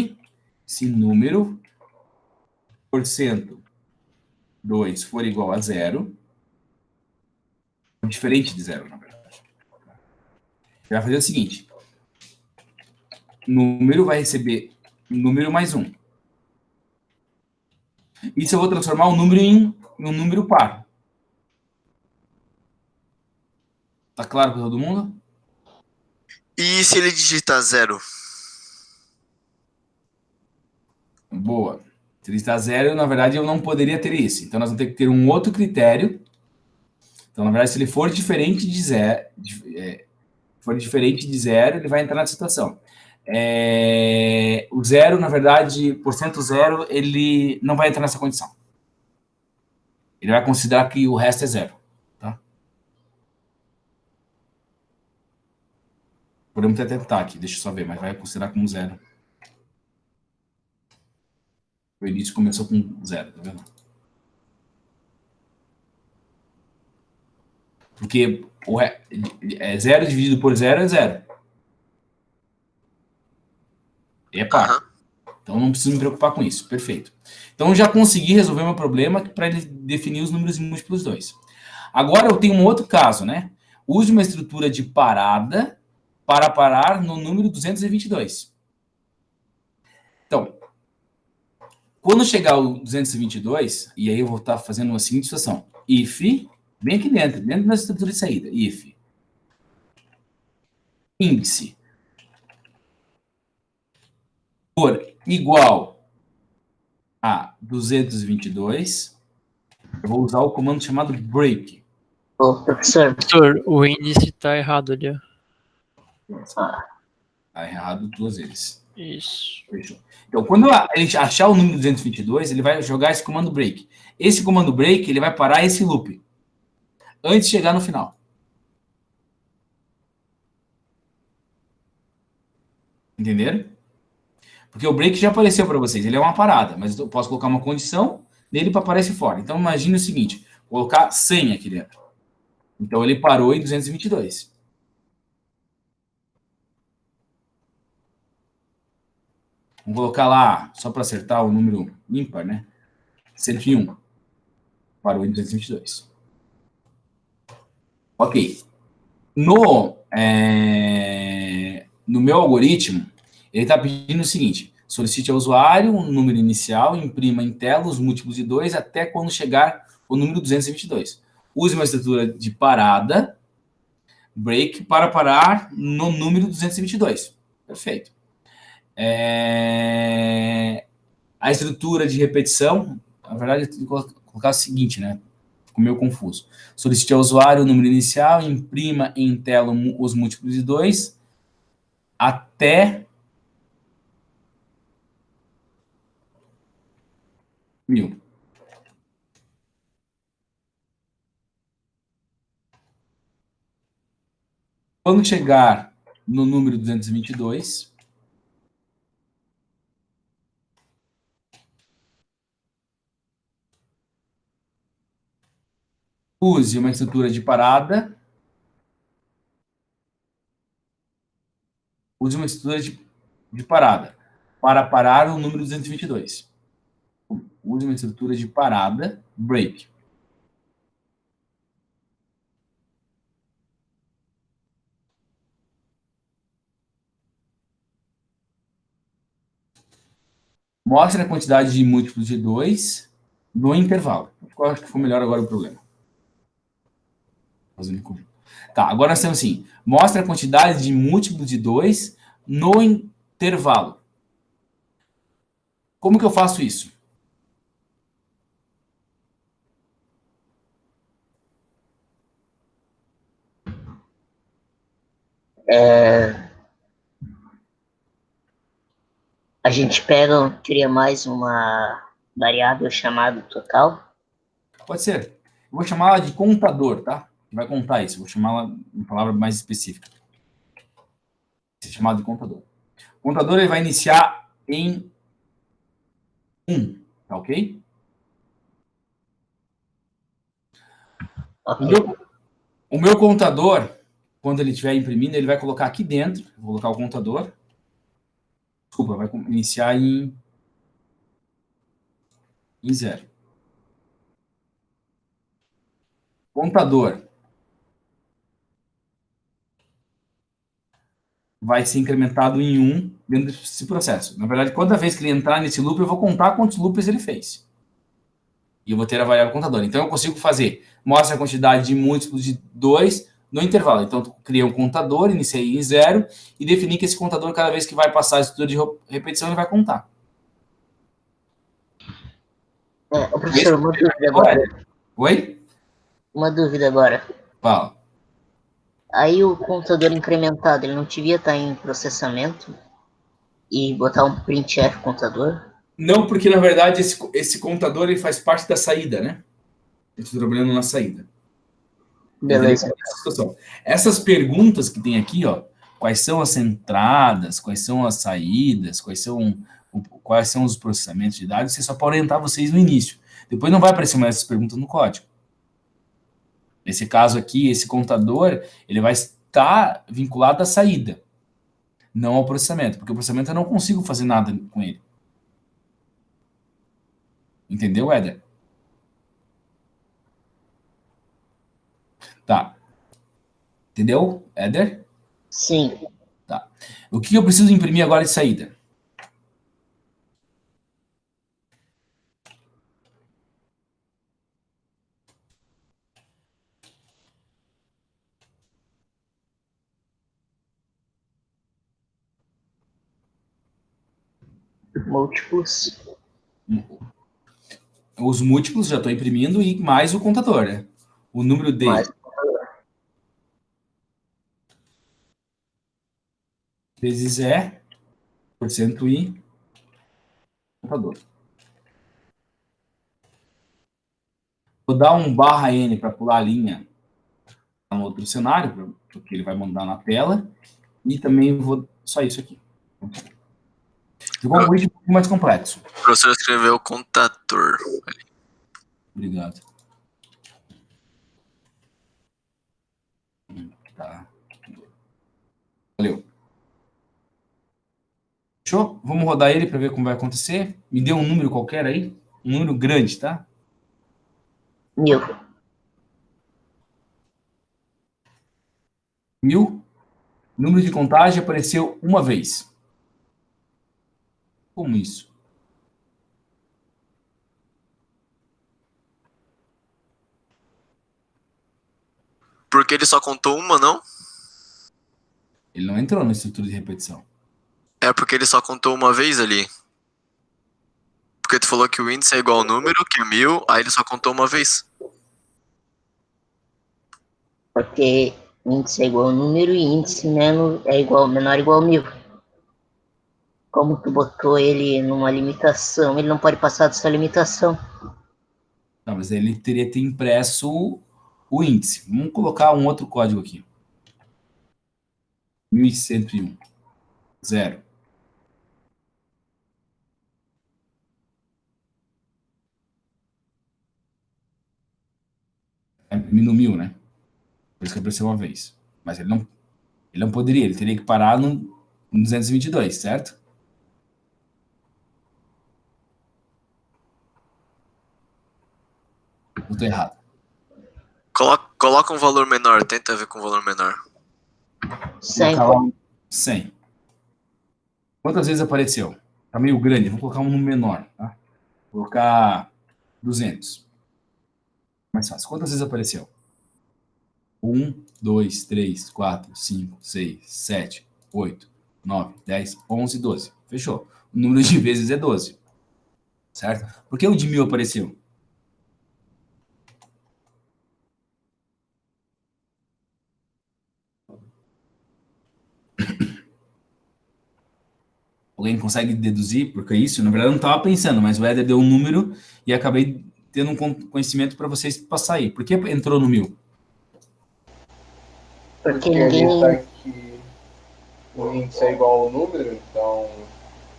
se número porcento 2 for igual a 0, diferente de 0, na verdade. Vai fazer o seguinte. Número vai receber número mais 1. Isso eu vou transformar o número em um número par. Tá claro para todo mundo? E se ele digitar 0? Boa. Se ele está 0, na verdade, eu não poderia ter isso. Então, nós vamos ter que ter um outro critério. Então, na verdade, se ele for diferente de 0, ele vai entrar na situação. O 0, na verdade, porcento 0, ele não vai entrar nessa condição. Ele vai considerar que o resto é 0. Tá? Podemos até tentar aqui, deixa eu só ver, mas vai considerar como 0. O início começou com 0, tá vendo? Porque 0 dividido por 0 é 0. É par. Então, não preciso me preocupar com isso. Perfeito. Então, já consegui resolver meu problema para ele definir os números múltiplos 2. Agora, eu tenho um outro caso, né? Use uma estrutura de parada para parar no número 222. Então, quando chegar o 222, e aí eu vou estar fazendo uma seguinte situação. If, bem aqui dentro da estrutura de saída. If, índice, for igual a 222, eu vou usar o comando chamado break. Ô, professor. Professor, o índice tá errado ali, ó. Tá errado 2 vezes. Isso. Fechou. Então, quando ele achar o número 222, ele vai jogar esse comando break. Esse comando break, ele vai parar esse loop antes de chegar no final. Entenderam? Porque o break já apareceu para vocês. Ele é uma parada, mas eu posso colocar uma condição nele para aparecer fora. Então, imagine o seguinte. Colocar 100 aqui dentro. Então, ele parou em 222. Vamos colocar lá, só para acertar o número ímpar, né? 101. Parou em 222. Ok. No meu algoritmo, ele está pedindo o seguinte. Solicite ao usuário um número inicial, imprima em tela os múltiplos de 2 até quando chegar o número 222. Use uma estrutura de parada, break, para parar no número 222. Perfeito. A estrutura de repetição, na verdade, eu tenho que colocar o seguinte, né? ficou meio confuso. Solicite ao usuário o número inicial, imprima em tela os múltiplos de 2 até 1000. Quando chegar no número 222, use uma estrutura de parada. Use uma estrutura de parada para parar o número 222. Use uma estrutura de parada, break. Mostre a quantidade de múltiplos de 2 no intervalo. Eu acho que foi melhor agora o problema. Tá, agora nós temos assim. Mostre a quantidade de múltiplos de 2 no intervalo. Como que eu faço isso? A gente cria mais uma variável chamada total. Pode ser. Eu vou chamar ela de contador, tá? Vai contar isso. Vou chamar ela uma palavra mais específica. Vai ser chamado de contador. O contador ele vai iniciar em 1, tá ok? Ok. O meu contador, quando ele estiver imprimindo, ele vai colocar aqui dentro, vou colocar o contador. Desculpa, vai iniciar em 0. Contador vai ser incrementado em 1 dentro desse processo. Na verdade, cada vez que ele entrar nesse loop, eu vou contar quantos loops ele fez. E eu vou ter a variável contador. Então, eu consigo fazer, mostra a quantidade de múltiplos de 2 no intervalo. Então, eu criei um contador, iniciei em 0, e defini que esse contador, cada vez que vai passar a estrutura de repetição, ele vai contar. Professor, uma dúvida agora. Oi? Uma dúvida agora. Fala. Aí o contador incrementado, ele não devia estar em processamento e botar um printf contador? Não, porque, na verdade, esse contador ele faz parte da saída, né? Eu estou trabalhando na saída. Beleza. Essas perguntas que tem aqui, ó, quais são as entradas, quais são as saídas, quais são os processamentos de dados, você só pode orientar vocês no início. Depois não vai aparecer mais essas perguntas no código. Nesse caso aqui, esse contador, ele vai estar vinculado à saída, não ao processamento, porque o processamento eu não consigo fazer nada com ele. Entendeu, Éder? Tá. Entendeu, Éder? Sim. Tá. O que eu preciso imprimir agora de saída? Múltiplos. Os múltiplos já estou imprimindo e mais o contador, né? O número de Mais. vezes porcento i, contador. Vou dar um /n para pular a linha no outro cenário, porque ele vai mandar na tela. E também vou só isso aqui. Ficou um pouco mais complexo. O professor escreveu contador. Obrigado. Tá. Valeu. Fechou? Vamos rodar ele para ver como vai acontecer. Me dê um número qualquer aí. Um número grande, tá? 1000. 1000. Número de contagem apareceu uma vez. Como isso? Porque ele só contou uma, não? Ele não entrou na estrutura de repetição. É porque ele só contou uma vez ali. Porque tu falou que o índice é igual ao número, que é 1000, aí ele só contou uma vez. Porque índice é igual a número e índice menor é igual a 1000. Como tu botou ele numa limitação, ele não pode passar dessa limitação. Não, mas ele teria que ter impresso o índice. Vamos colocar um outro código aqui. 1101. 0. No 1000, né? Por isso que apareceu uma vez. Mas ele não poderia, ele teria que parar no 222, certo? Ou tô errado? Coloca um valor menor, tenta ver com um valor menor. 100. Colocar lá 100. Quantas vezes apareceu? Tá meio grande, vou colocar um número menor, tá? Vou colocar 200. Mais fácil. Quantas vezes apareceu? 1, 2, 3, 4, 5, 6, 7, 8, 9, 10, 11, 12. Fechou. O número de vezes é 12. Certo? Por que o de 1000 apareceu? Alguém consegue deduzir? Porque isso, na verdade, eu não estava pensando, mas o Éder deu um número e acabei tendo um conhecimento para vocês passar aí. Por que entrou no 1000? Porque ele ninguém. tá aqui, o índice é igual ao número, então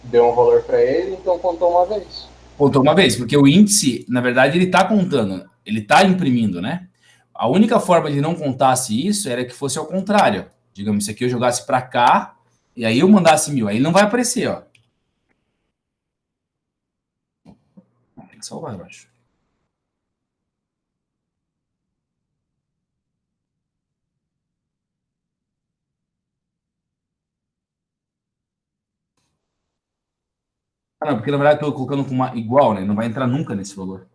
deu um valor para ele, então contou uma vez. Contou uma vez, porque o índice, na verdade, ele está contando, ele está imprimindo, né? A única forma de não contasse isso era que fosse ao contrário. Digamos, se aqui eu jogasse para cá, e aí eu mandasse 1000, aí ele não vai aparecer, ó. Tem que salvar, eu acho. Ah, não, porque na verdade eu estou colocando com uma igual, né? Não vai entrar nunca nesse valor.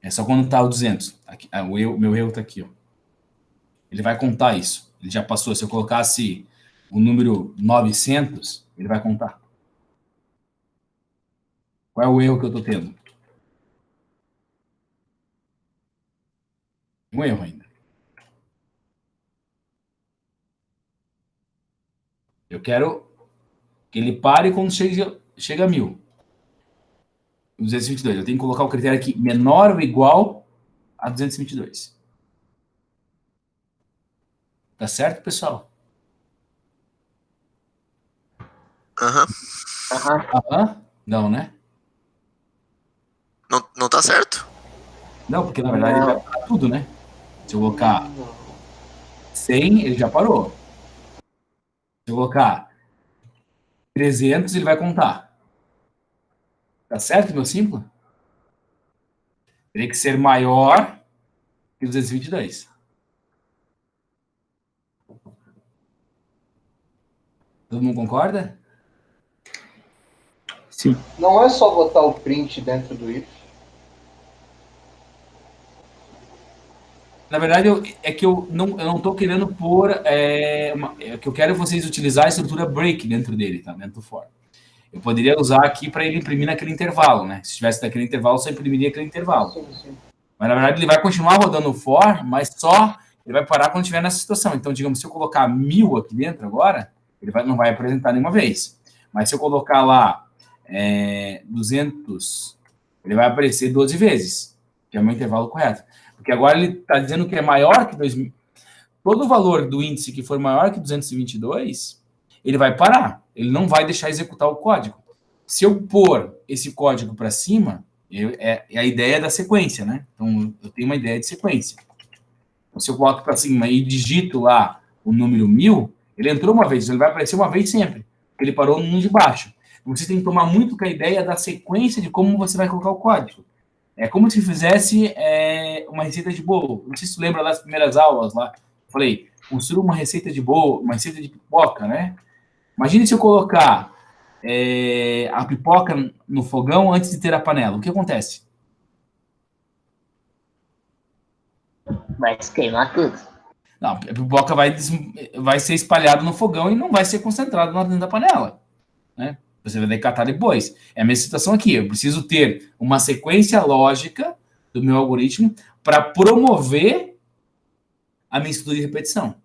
É só quando tá o 200. Aqui, meu erro tá aqui, ó. Ele vai contar isso. Ele já passou. Se eu colocasse o número 900, ele vai contar. Qual é o erro que eu tô tendo? Um erro ainda. Eu quero que ele pare quando chega a 1000. 222. Eu tenho que colocar o critério aqui menor ou igual a 222. Tá certo, pessoal? Aham. Aham? Não, né? Não tá certo? Não, porque na verdade ele vai parar tudo, né? Se eu colocar 100, ele já parou. Se eu colocar 300, ele vai contar. Tá certo, meu símbolo? Teria que ser maior que 222. Todo mundo concorda? Sim. Não é só botar o print dentro do if. Na verdade, é que eu não estou querendo pôr... é que eu quero vocês utilizar a estrutura break dentro dele, tá? Dentro do for. Eu poderia usar aqui para ele imprimir naquele intervalo, né? Se tivesse naquele intervalo, só imprimiria aquele intervalo. Sim. Mas, na verdade, ele vai continuar rodando o for, mas só ele vai parar quando estiver nessa situação. Então, digamos, se eu colocar 1000 aqui dentro agora, ele não vai apresentar nenhuma vez. Mas se eu colocar lá 200, ele vai aparecer 12 vezes, que é o meu intervalo correto. Porque agora ele está dizendo que é maior que 2000. Todo o valor do índice que for maior que 222, ele vai parar. Ele não vai deixar executar o código. Se eu pôr esse código para cima, é a ideia da sequência, né? Então, eu tenho uma ideia de sequência. Então, se eu boto para cima e digito lá o número 1000, ele entrou uma vez, ele vai aparecer uma vez sempre, porque ele parou no de baixo. Você tem que tomar muito com a ideia da sequência de como você vai colocar o código. É como se fizesse uma receita de bolo. Não sei se você lembra das primeiras aulas lá. Eu falei, construa uma receita de bolo, uma receita de pipoca, né? Imagine se eu colocar a pipoca no fogão antes de ter a panela. O que acontece? Vai se queimar tudo. Não, a pipoca vai ser espalhada no fogão e não vai ser concentrada dentro da panela, né? Você vai decatar depois. É a mesma situação aqui. Eu preciso ter uma sequência lógica do meu algoritmo para promover a minha estrutura de repetição.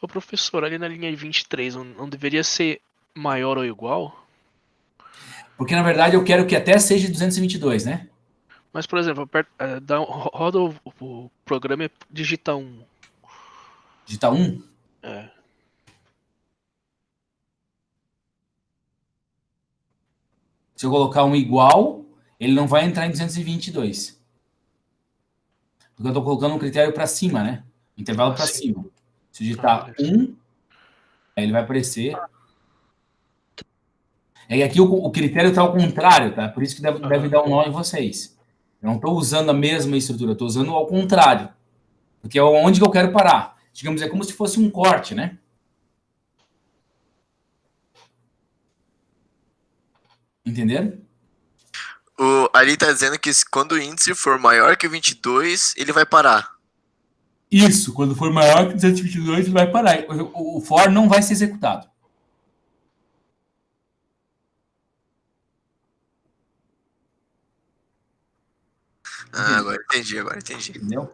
Ô professor, ali na linha 23, não deveria ser maior ou igual? Porque, na verdade, eu quero que até seja 222, né? Mas, por exemplo, roda o programa e digita 1. Digitar 1. É. Se eu colocar um igual, ele não vai entrar em 222. Porque eu estou colocando um critério para cima, né? Intervalo para Sim. cima. Se eu digitar beleza. 1, aí ele vai aparecer. É que aqui o critério está ao contrário, tá? Por isso que deve dar um nó em vocês. Eu não estou usando a mesma estrutura, eu estou usando ao contrário. Porque é onde que eu quero parar. Digamos, é como se fosse um corte, né? Entenderam? Ali tá dizendo que quando o índice for maior que 22, ele vai parar. Isso, quando for maior que 222, ele vai parar. O for não vai ser executado. Agora entendi. Entendeu?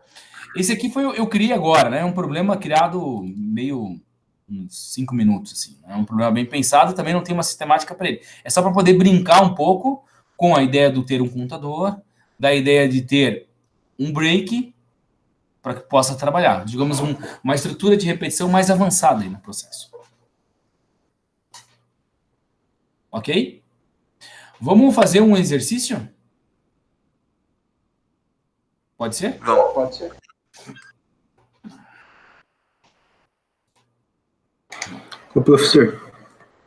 Esse aqui eu criei agora, né? É um problema criado meio uns 5 minutos, assim. É um problema bem pensado, também não tem uma sistemática para ele. É só para poder brincar um pouco com a ideia de ter um contador, da ideia de ter um break para que possa trabalhar. Digamos, uma estrutura de repetição mais avançada aí no processo. Ok? Vamos fazer um exercício? Pode ser? Vamos. Pode ser. Ô, professor,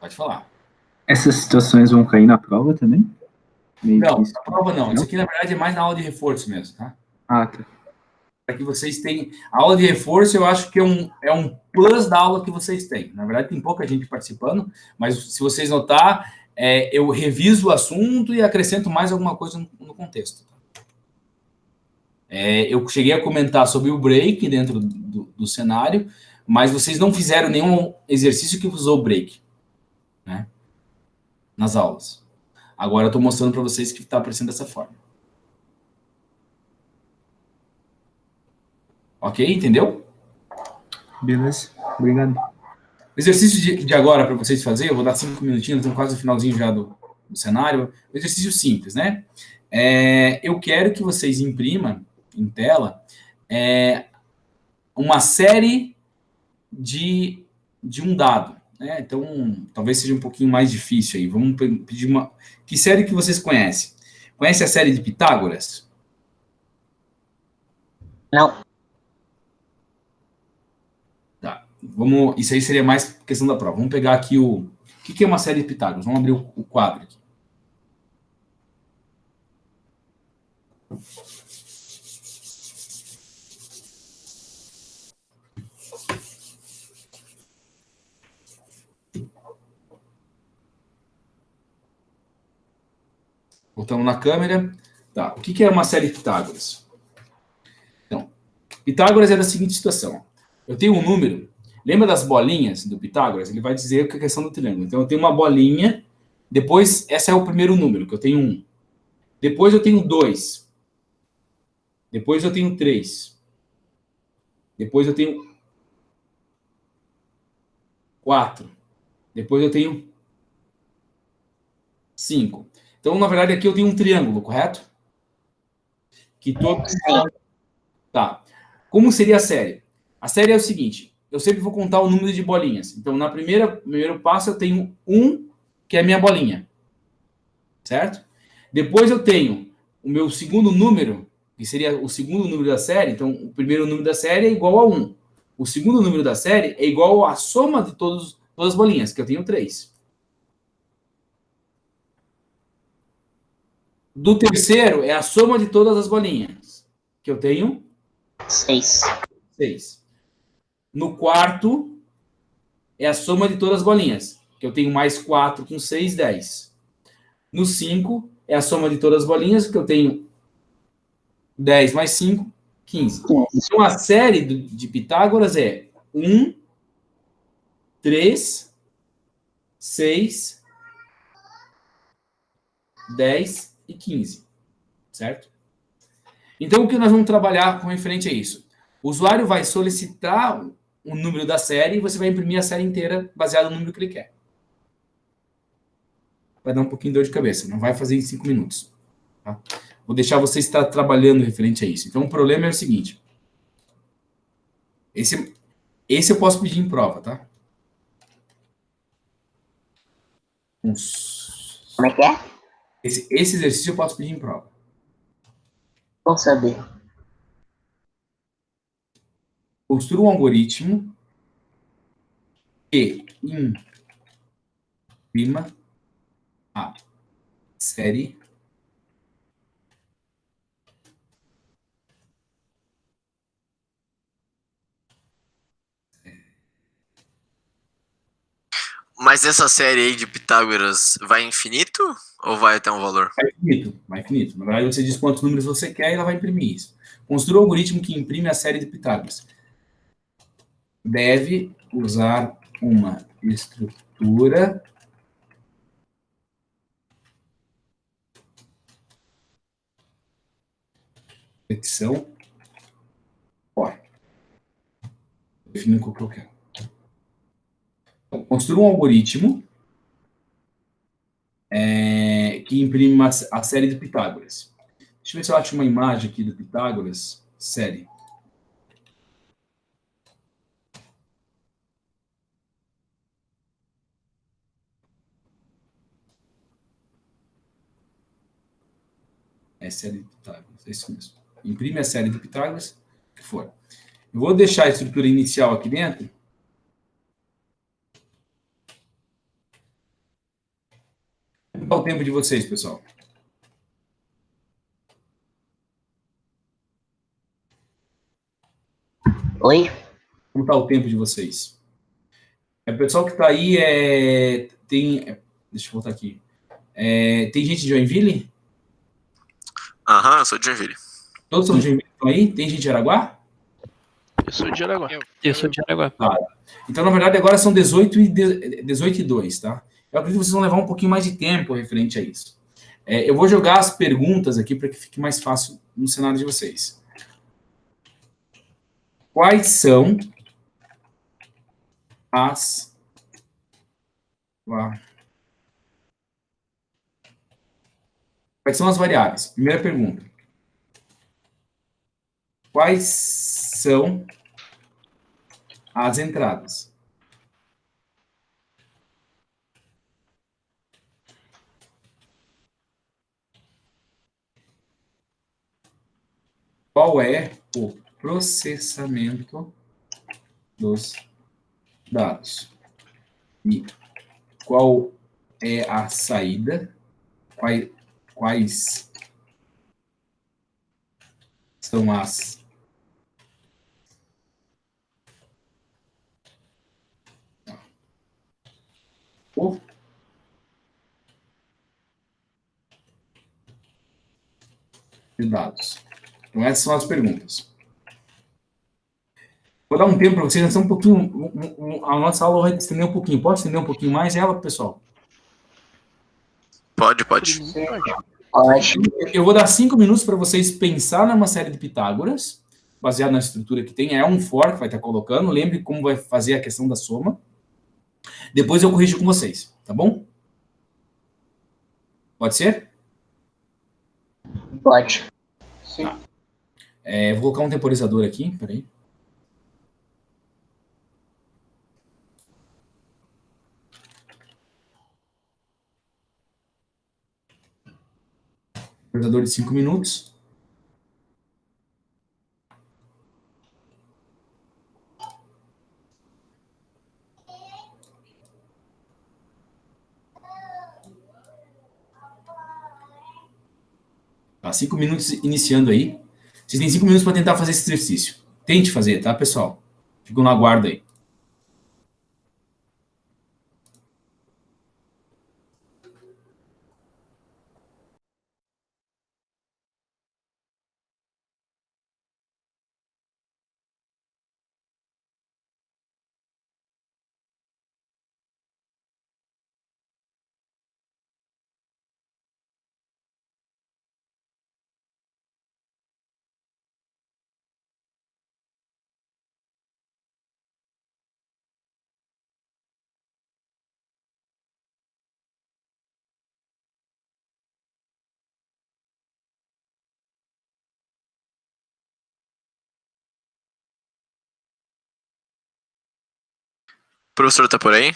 Pode falar. essas situações vão cair na prova também? Meio Não, difícil. na prova não. Isso aqui, na verdade, é mais na aula de reforço mesmo, tá? Ah, tá. Para que vocês tenham... A aula de reforço, eu acho que é um plus da aula que vocês têm. Na verdade, tem pouca gente participando, mas se vocês notar, eu reviso o assunto e acrescento mais alguma coisa no contexto. Eu cheguei a comentar sobre o break dentro do cenário, mas vocês não fizeram nenhum exercício que usou break, né? Nas aulas. Agora eu estou mostrando para vocês que está aparecendo dessa forma. Ok? Entendeu? Beleza. Obrigado. O exercício de agora para vocês fazerem, eu vou dar 5 minutinhos, estamos quase no finalzinho já do cenário. Um exercício simples, né? Eu quero que vocês imprimam em tela uma série de um dado, né? Então, talvez seja um pouquinho mais difícil aí. Vamos pedir uma... Que série que vocês conhecem? Conhece a série de Pitágoras? Não. Tá. Isso aí seria mais questão da prova. Vamos pegar aqui o que é uma série de Pitágoras? Vamos abrir o quadro aqui. Voltamos na câmera. Tá. O que é uma série de Pitágoras? Então, Pitágoras é da seguinte situação. Eu tenho um número. Lembra das bolinhas do Pitágoras? Ele vai dizer que é a questão do triângulo. Então, eu tenho uma bolinha. Depois, esse é o primeiro número, que eu tenho 1. Depois, eu tenho 2. Depois, eu tenho 3. Depois, eu tenho 4. Depois, eu tenho 5. Então, na verdade, aqui eu tenho um triângulo, correto? Que todo... Tá. Como seria a série? A série é o seguinte, eu sempre vou contar o número de bolinhas. Então, primeiro passo, eu tenho 1, que é a minha bolinha. Certo? Depois eu tenho o meu segundo número, que seria o segundo número da série. Então, o primeiro número da série é igual a 1. O segundo número da série é igual à soma de todas as bolinhas, que eu tenho 3. Do terceiro é a soma de todas as bolinhas, que eu tenho 6. 6. No quarto é a soma de todas as bolinhas, que eu tenho mais 4 com 6, 10. No 5 é a soma de todas as bolinhas, que eu tenho 10 mais 5, 15. Então a série de Pitágoras é 1, 3, 6, 10 e 15, certo? Então, o que nós vamos trabalhar com referente a isso? O usuário vai solicitar o número da série e você vai imprimir a série inteira baseado no número que ele quer. Vai dar um pouquinho de dor de cabeça, não vai fazer em 5 minutos. Tá? Vou deixar você estar trabalhando referente a isso. Então, o problema é o seguinte. Esse eu posso pedir em prova, tá? Como é que é? Esse exercício eu posso pedir em prova. Vamos saber. Construa um algoritmo que imprima a série Mas essa série aí de Pitágoras vai infinito ou vai até um valor? vai infinito, vai infinito. Na verdade, você diz quantos números você quer e ela vai imprimir isso. Construa um algoritmo que imprime a série de Pitágoras. Deve usar uma estrutura repetição. Olha, definindo o que eu quero. Então, construa um algoritmo que imprime a série de Pitágoras. Deixa eu ver se eu acho uma imagem aqui do Pitágoras. Série. É série de Pitágoras, é isso mesmo. Imprime a série de Pitágoras, o que for. Eu vou deixar a estrutura inicial aqui dentro. Qual o tempo de vocês, pessoal? Oi? Como está o tempo de vocês? O pessoal que está aí deixa eu voltar aqui. Tem gente de Joinville? Aham, eu sou de Joinville. Todos são de Joinville que estão aí? Tem gente de Araguá? Eu sou de Araguá. Eu sou de Araguá. Então, na verdade, agora são 18 e 2, tá? Eu acredito que vocês vão levar um pouquinho mais de tempo referente a isso. Eu vou jogar as perguntas aqui para que fique mais fácil no cenário de vocês. Quais são as... Quais são as variáveis? Primeira pergunta. Quais são as entradas? Qual é o processamento dos dados? E qual é a saída? Quais são as de dados? Então, essas são as perguntas. Vou dar um tempo para vocês, nós estamos um pouquinho. A nossa aula vai estender um pouquinho. Pode estender um pouquinho mais ela, pessoal? Pode. Sim. Pode. Eu vou dar 5 minutos para vocês pensar numa série de Pitágoras, baseado na estrutura que tem. É um for que vai estar colocando. Lembre como vai fazer a questão da soma. Depois eu corrijo com vocês, tá bom? Pode ser? Pode. Sim. Vou colocar um temporizador aqui, peraí. Temporizador de 5 minutos. Tá, 5 minutos iniciando aí. Vocês têm 5 minutos para tentar fazer esse exercício. Tente fazer, tá, pessoal? Fico no aguardo aí. O professor tá por aí?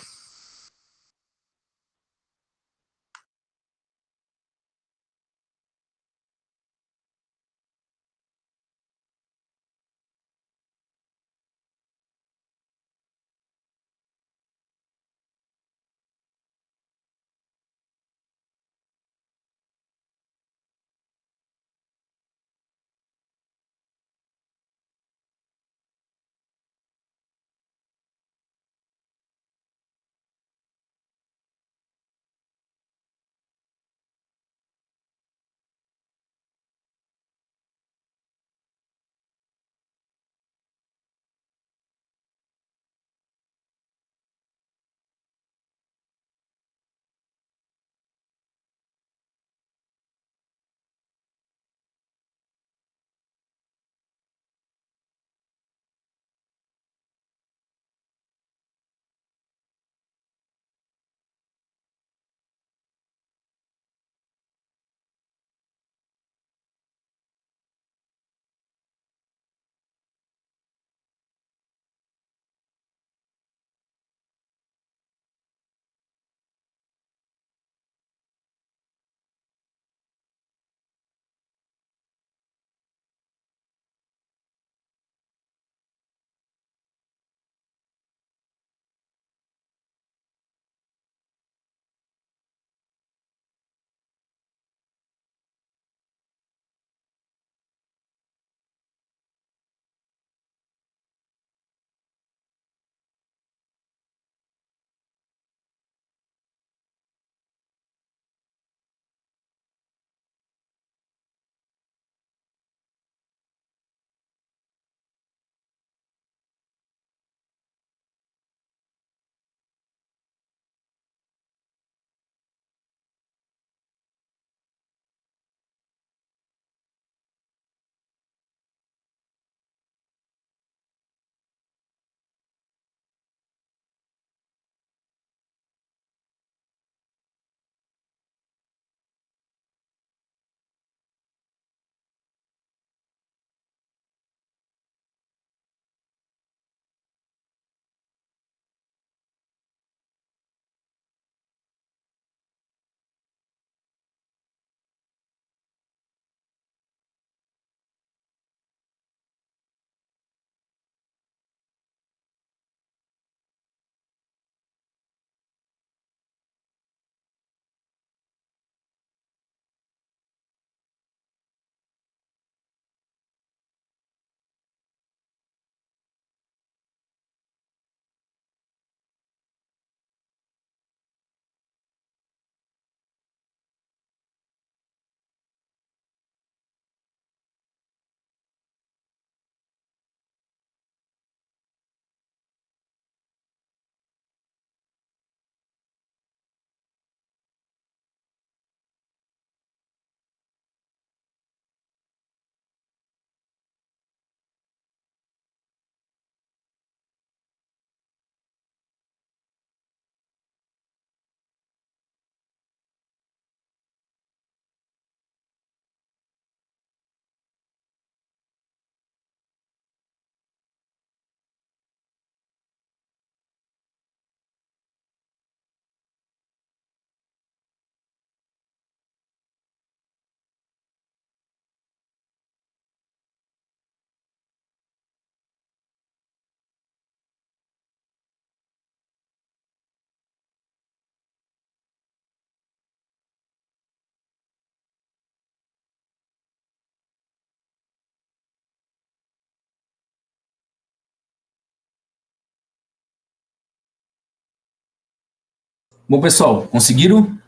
Bom, pessoal, conseguiram?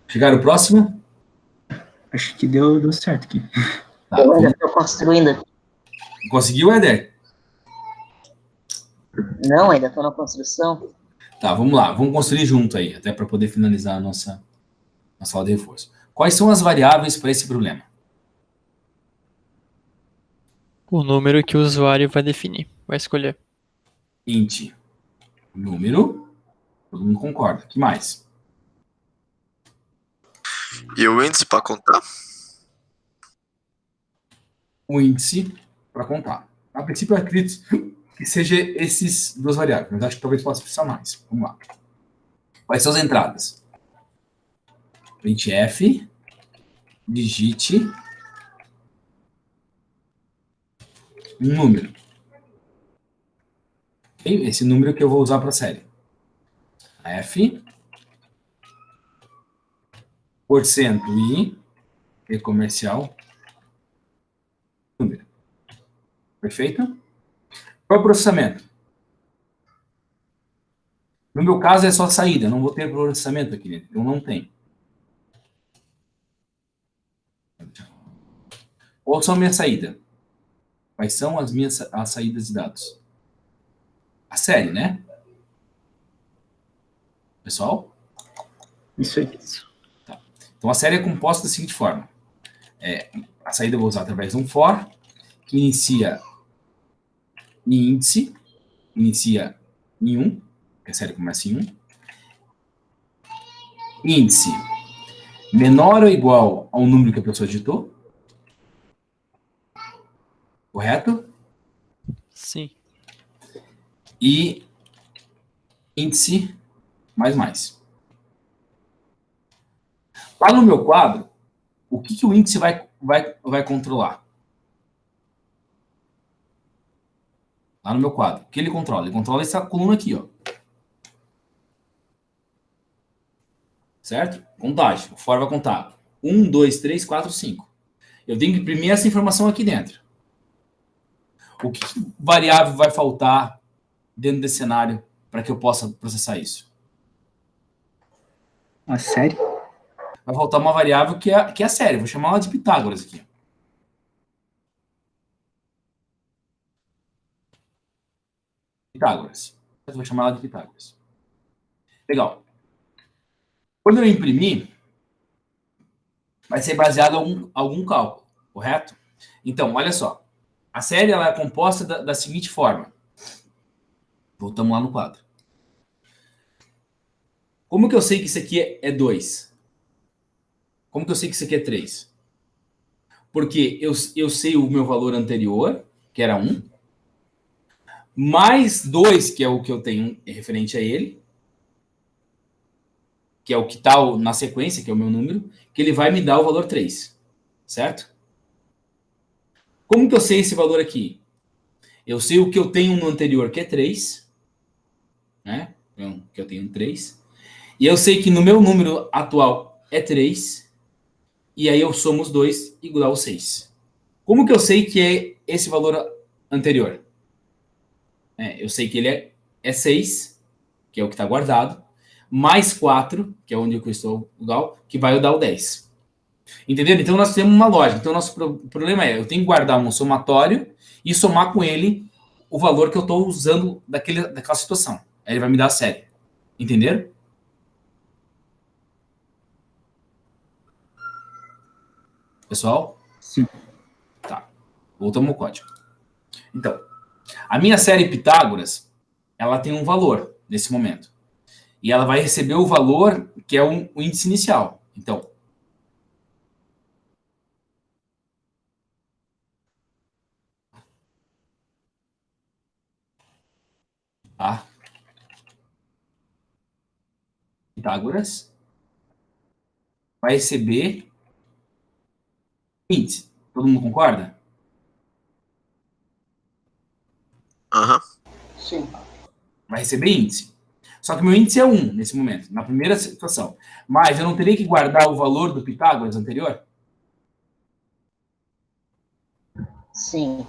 Chegaram o próximo? Acho que deu certo aqui. Tá, Eu ainda estou construindo. conseguiu, Éder? Não, ainda estou na construção. Tá, vamos lá. Vamos construir junto aí, até para poder finalizar a nossa aula de reforço. Quais são as variáveis para esse problema? O número que o usuário vai definir, vai escolher. Int, número, todo mundo concorda. Que mais? E o índice para contar? O índice para contar. A princípio, eu acredito que seja esses duas variáveis, mas acho que talvez possa precisar mais. Vamos lá. Quais são as entradas? Printf, digite um número. Okay? Esse número que eu vou usar para a série. F, porcento I comercial, número. Perfeito? Qual é o processamento? No meu caso é só saída, não vou ter processamento aqui dentro, então não tem. Qual são a minha saída? Quais são as saídas de dados? A série, né? Pessoal? Isso aí. Tá. Então a série é composta da seguinte forma. A saída eu vou usar através de um for, que inicia em índice, inicia em 1, que a série começa em 1. Índice menor ou igual ao número que a pessoa digitou. Correto? Sim. E índice mais. Lá no meu quadro, o que o índice vai controlar? Lá no meu quadro, o que ele controla? Ele controla essa coluna aqui, ó. Certo? Contagem. O for vai contar 1, 2, 3, 4, 5. Eu tenho que imprimir essa informação aqui dentro. O que variável vai faltar dentro desse cenário para que eu possa processar isso? A série? Vai faltar uma variável que é a série. Vou chamar ela de Pitágoras aqui. Pitágoras. Eu vou chamar ela de Pitágoras. Legal. Quando eu imprimir, vai ser baseado em algum cálculo, correto? Então, olha só. A série ela é composta da seguinte forma. Voltamos lá no quadro. Como que eu sei que isso aqui é 2? Como que eu sei que isso aqui é 3? Porque eu sei o meu valor anterior, que era 1, mais 2, que é o que eu tenho referente a ele, que é o que está na sequência, que é o meu número, que ele vai me dar o valor 3. Certo? Como que eu sei esse valor aqui? Eu sei o que eu tenho no anterior, que é 3. Né? Então, que eu tenho 3. E eu sei que no meu número atual é 3. E aí eu somo os dois igual a 6. Como que eu sei que é esse valor anterior? Eu sei que ele é 6, que é o que está guardado, mais 4, que é onde eu estou igual, que vai dar o 10. Entenderam? Então nós temos uma lógica. Então nosso problema eu tenho que guardar um somatório e somar com ele o valor que eu estou usando daquela situação. Aí ele vai me dar a série. Entenderam? Pessoal? Sim. Tá. Voltamos ao código. Então, a minha série Pitágoras, ela tem um valor nesse momento. E ela vai receber o valor que é o índice inicial. Então, tá? Pitágoras vai receber índice. Todo mundo concorda? Aham. Sim. Vai receber índice. Só que meu índice é 1 nesse momento, na primeira situação. Mas eu não teria que guardar o valor do Pitágoras anterior? Sim.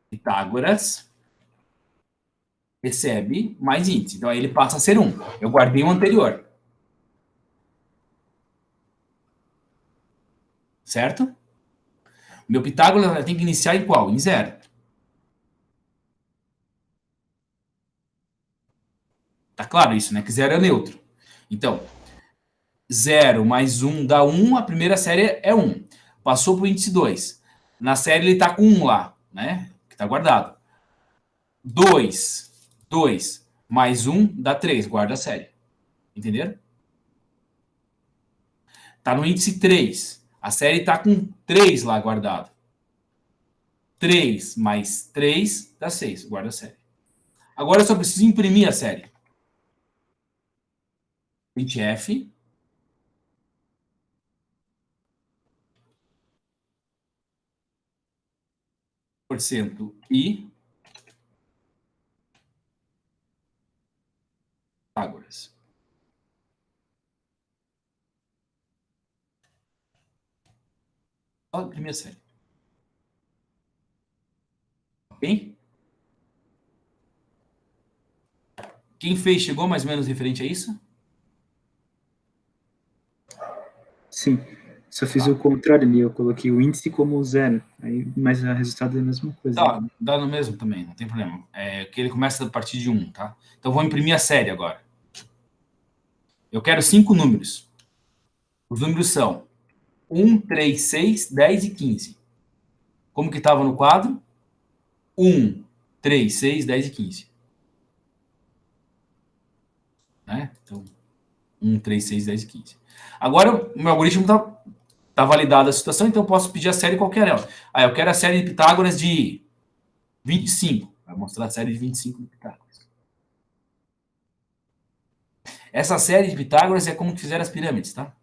Pitágoras recebe mais índice. Então aí ele passa a ser 1. Eu guardei o anterior. Certo? Meu Pitágoras tem que iniciar em qual? Em 0. Tá claro isso, né? Que 0 é neutro. Então, 0 mais 1 dá 1, a primeira série é 1. Passou para o índice 2. Na série ele está com 1 lá, né? Que está guardado. 2 mais 1 dá 3, guarda a série. Entenderam? Está no índice 3. A série está com 3 lá guardado. 3 mais 3 dá 6. Guarda a série. Agora eu só preciso imprimir a série. Printf. Porcento I. Pitágoras. Só imprimir a série. Ok? Quem fez chegou mais ou menos referente a isso? Sim. Só fiz o contrário ali, eu coloquei o índice como 0. Aí, mas o resultado é a mesma coisa. Dá no mesmo também, não tem problema. É que ele começa a partir de 1, tá? Então vou imprimir a série agora. Eu quero 5 números. Os números são 1, 3, 6, 10 e 15. Como que estava no quadro? 1, 3, 6, 10 e 15. Né? Então, 1, 3, 6, 10 e 15. Agora, o meu algoritmo tá validada a situação, então eu posso pedir a série qualquer ela. Eu quero a série de Pitágoras de 25. Vai mostrar a série de 25 de Pitágoras. Essa série de Pitágoras é como que fizeram as pirâmides, tá?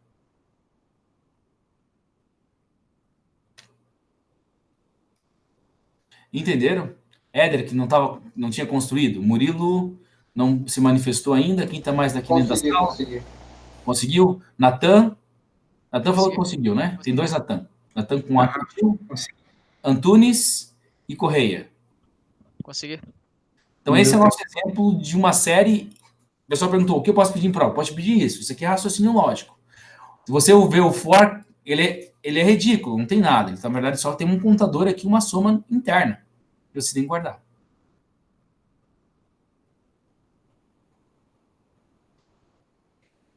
Entenderam? Éder, que não tinha construído. Murilo não se manifestou ainda. Quem está mais aqui dentro da sala? Consegui. Conseguiu? Natan falou que conseguiu, né? Tem 2 Natan. Natan com A. Consegui. Antunes e Correia. Consegui. Então, esse é o nosso exemplo de uma série. O pessoal perguntou, o que eu posso pedir em prova? Pode pedir isso. Isso aqui é raciocínio lógico. Se você vê o for, ele é ridículo, não tem nada. Então, na verdade, só tem um contador aqui, uma soma interna. Que você tem que guardar.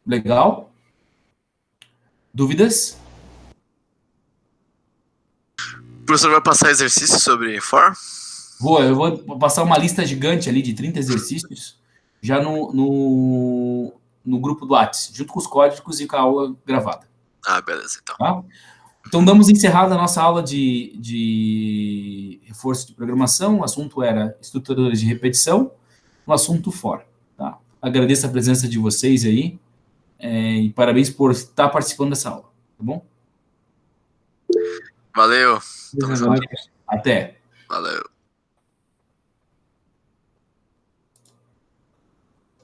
Legal? Dúvidas? O professor vai passar exercício sobre for? Eu vou passar uma lista gigante ali de 30 exercícios já no grupo do WhatsApp, junto com os códigos e com a aula gravada. Beleza, então. Tá? Então, damos encerrada a nossa aula de reforço de programação. O assunto era estruturas de repetição, no assunto for. Tá? Agradeço a presença de vocês aí e parabéns por estar participando dessa aula. Tá bom? Valeu. Tamo junto. Até. Valeu.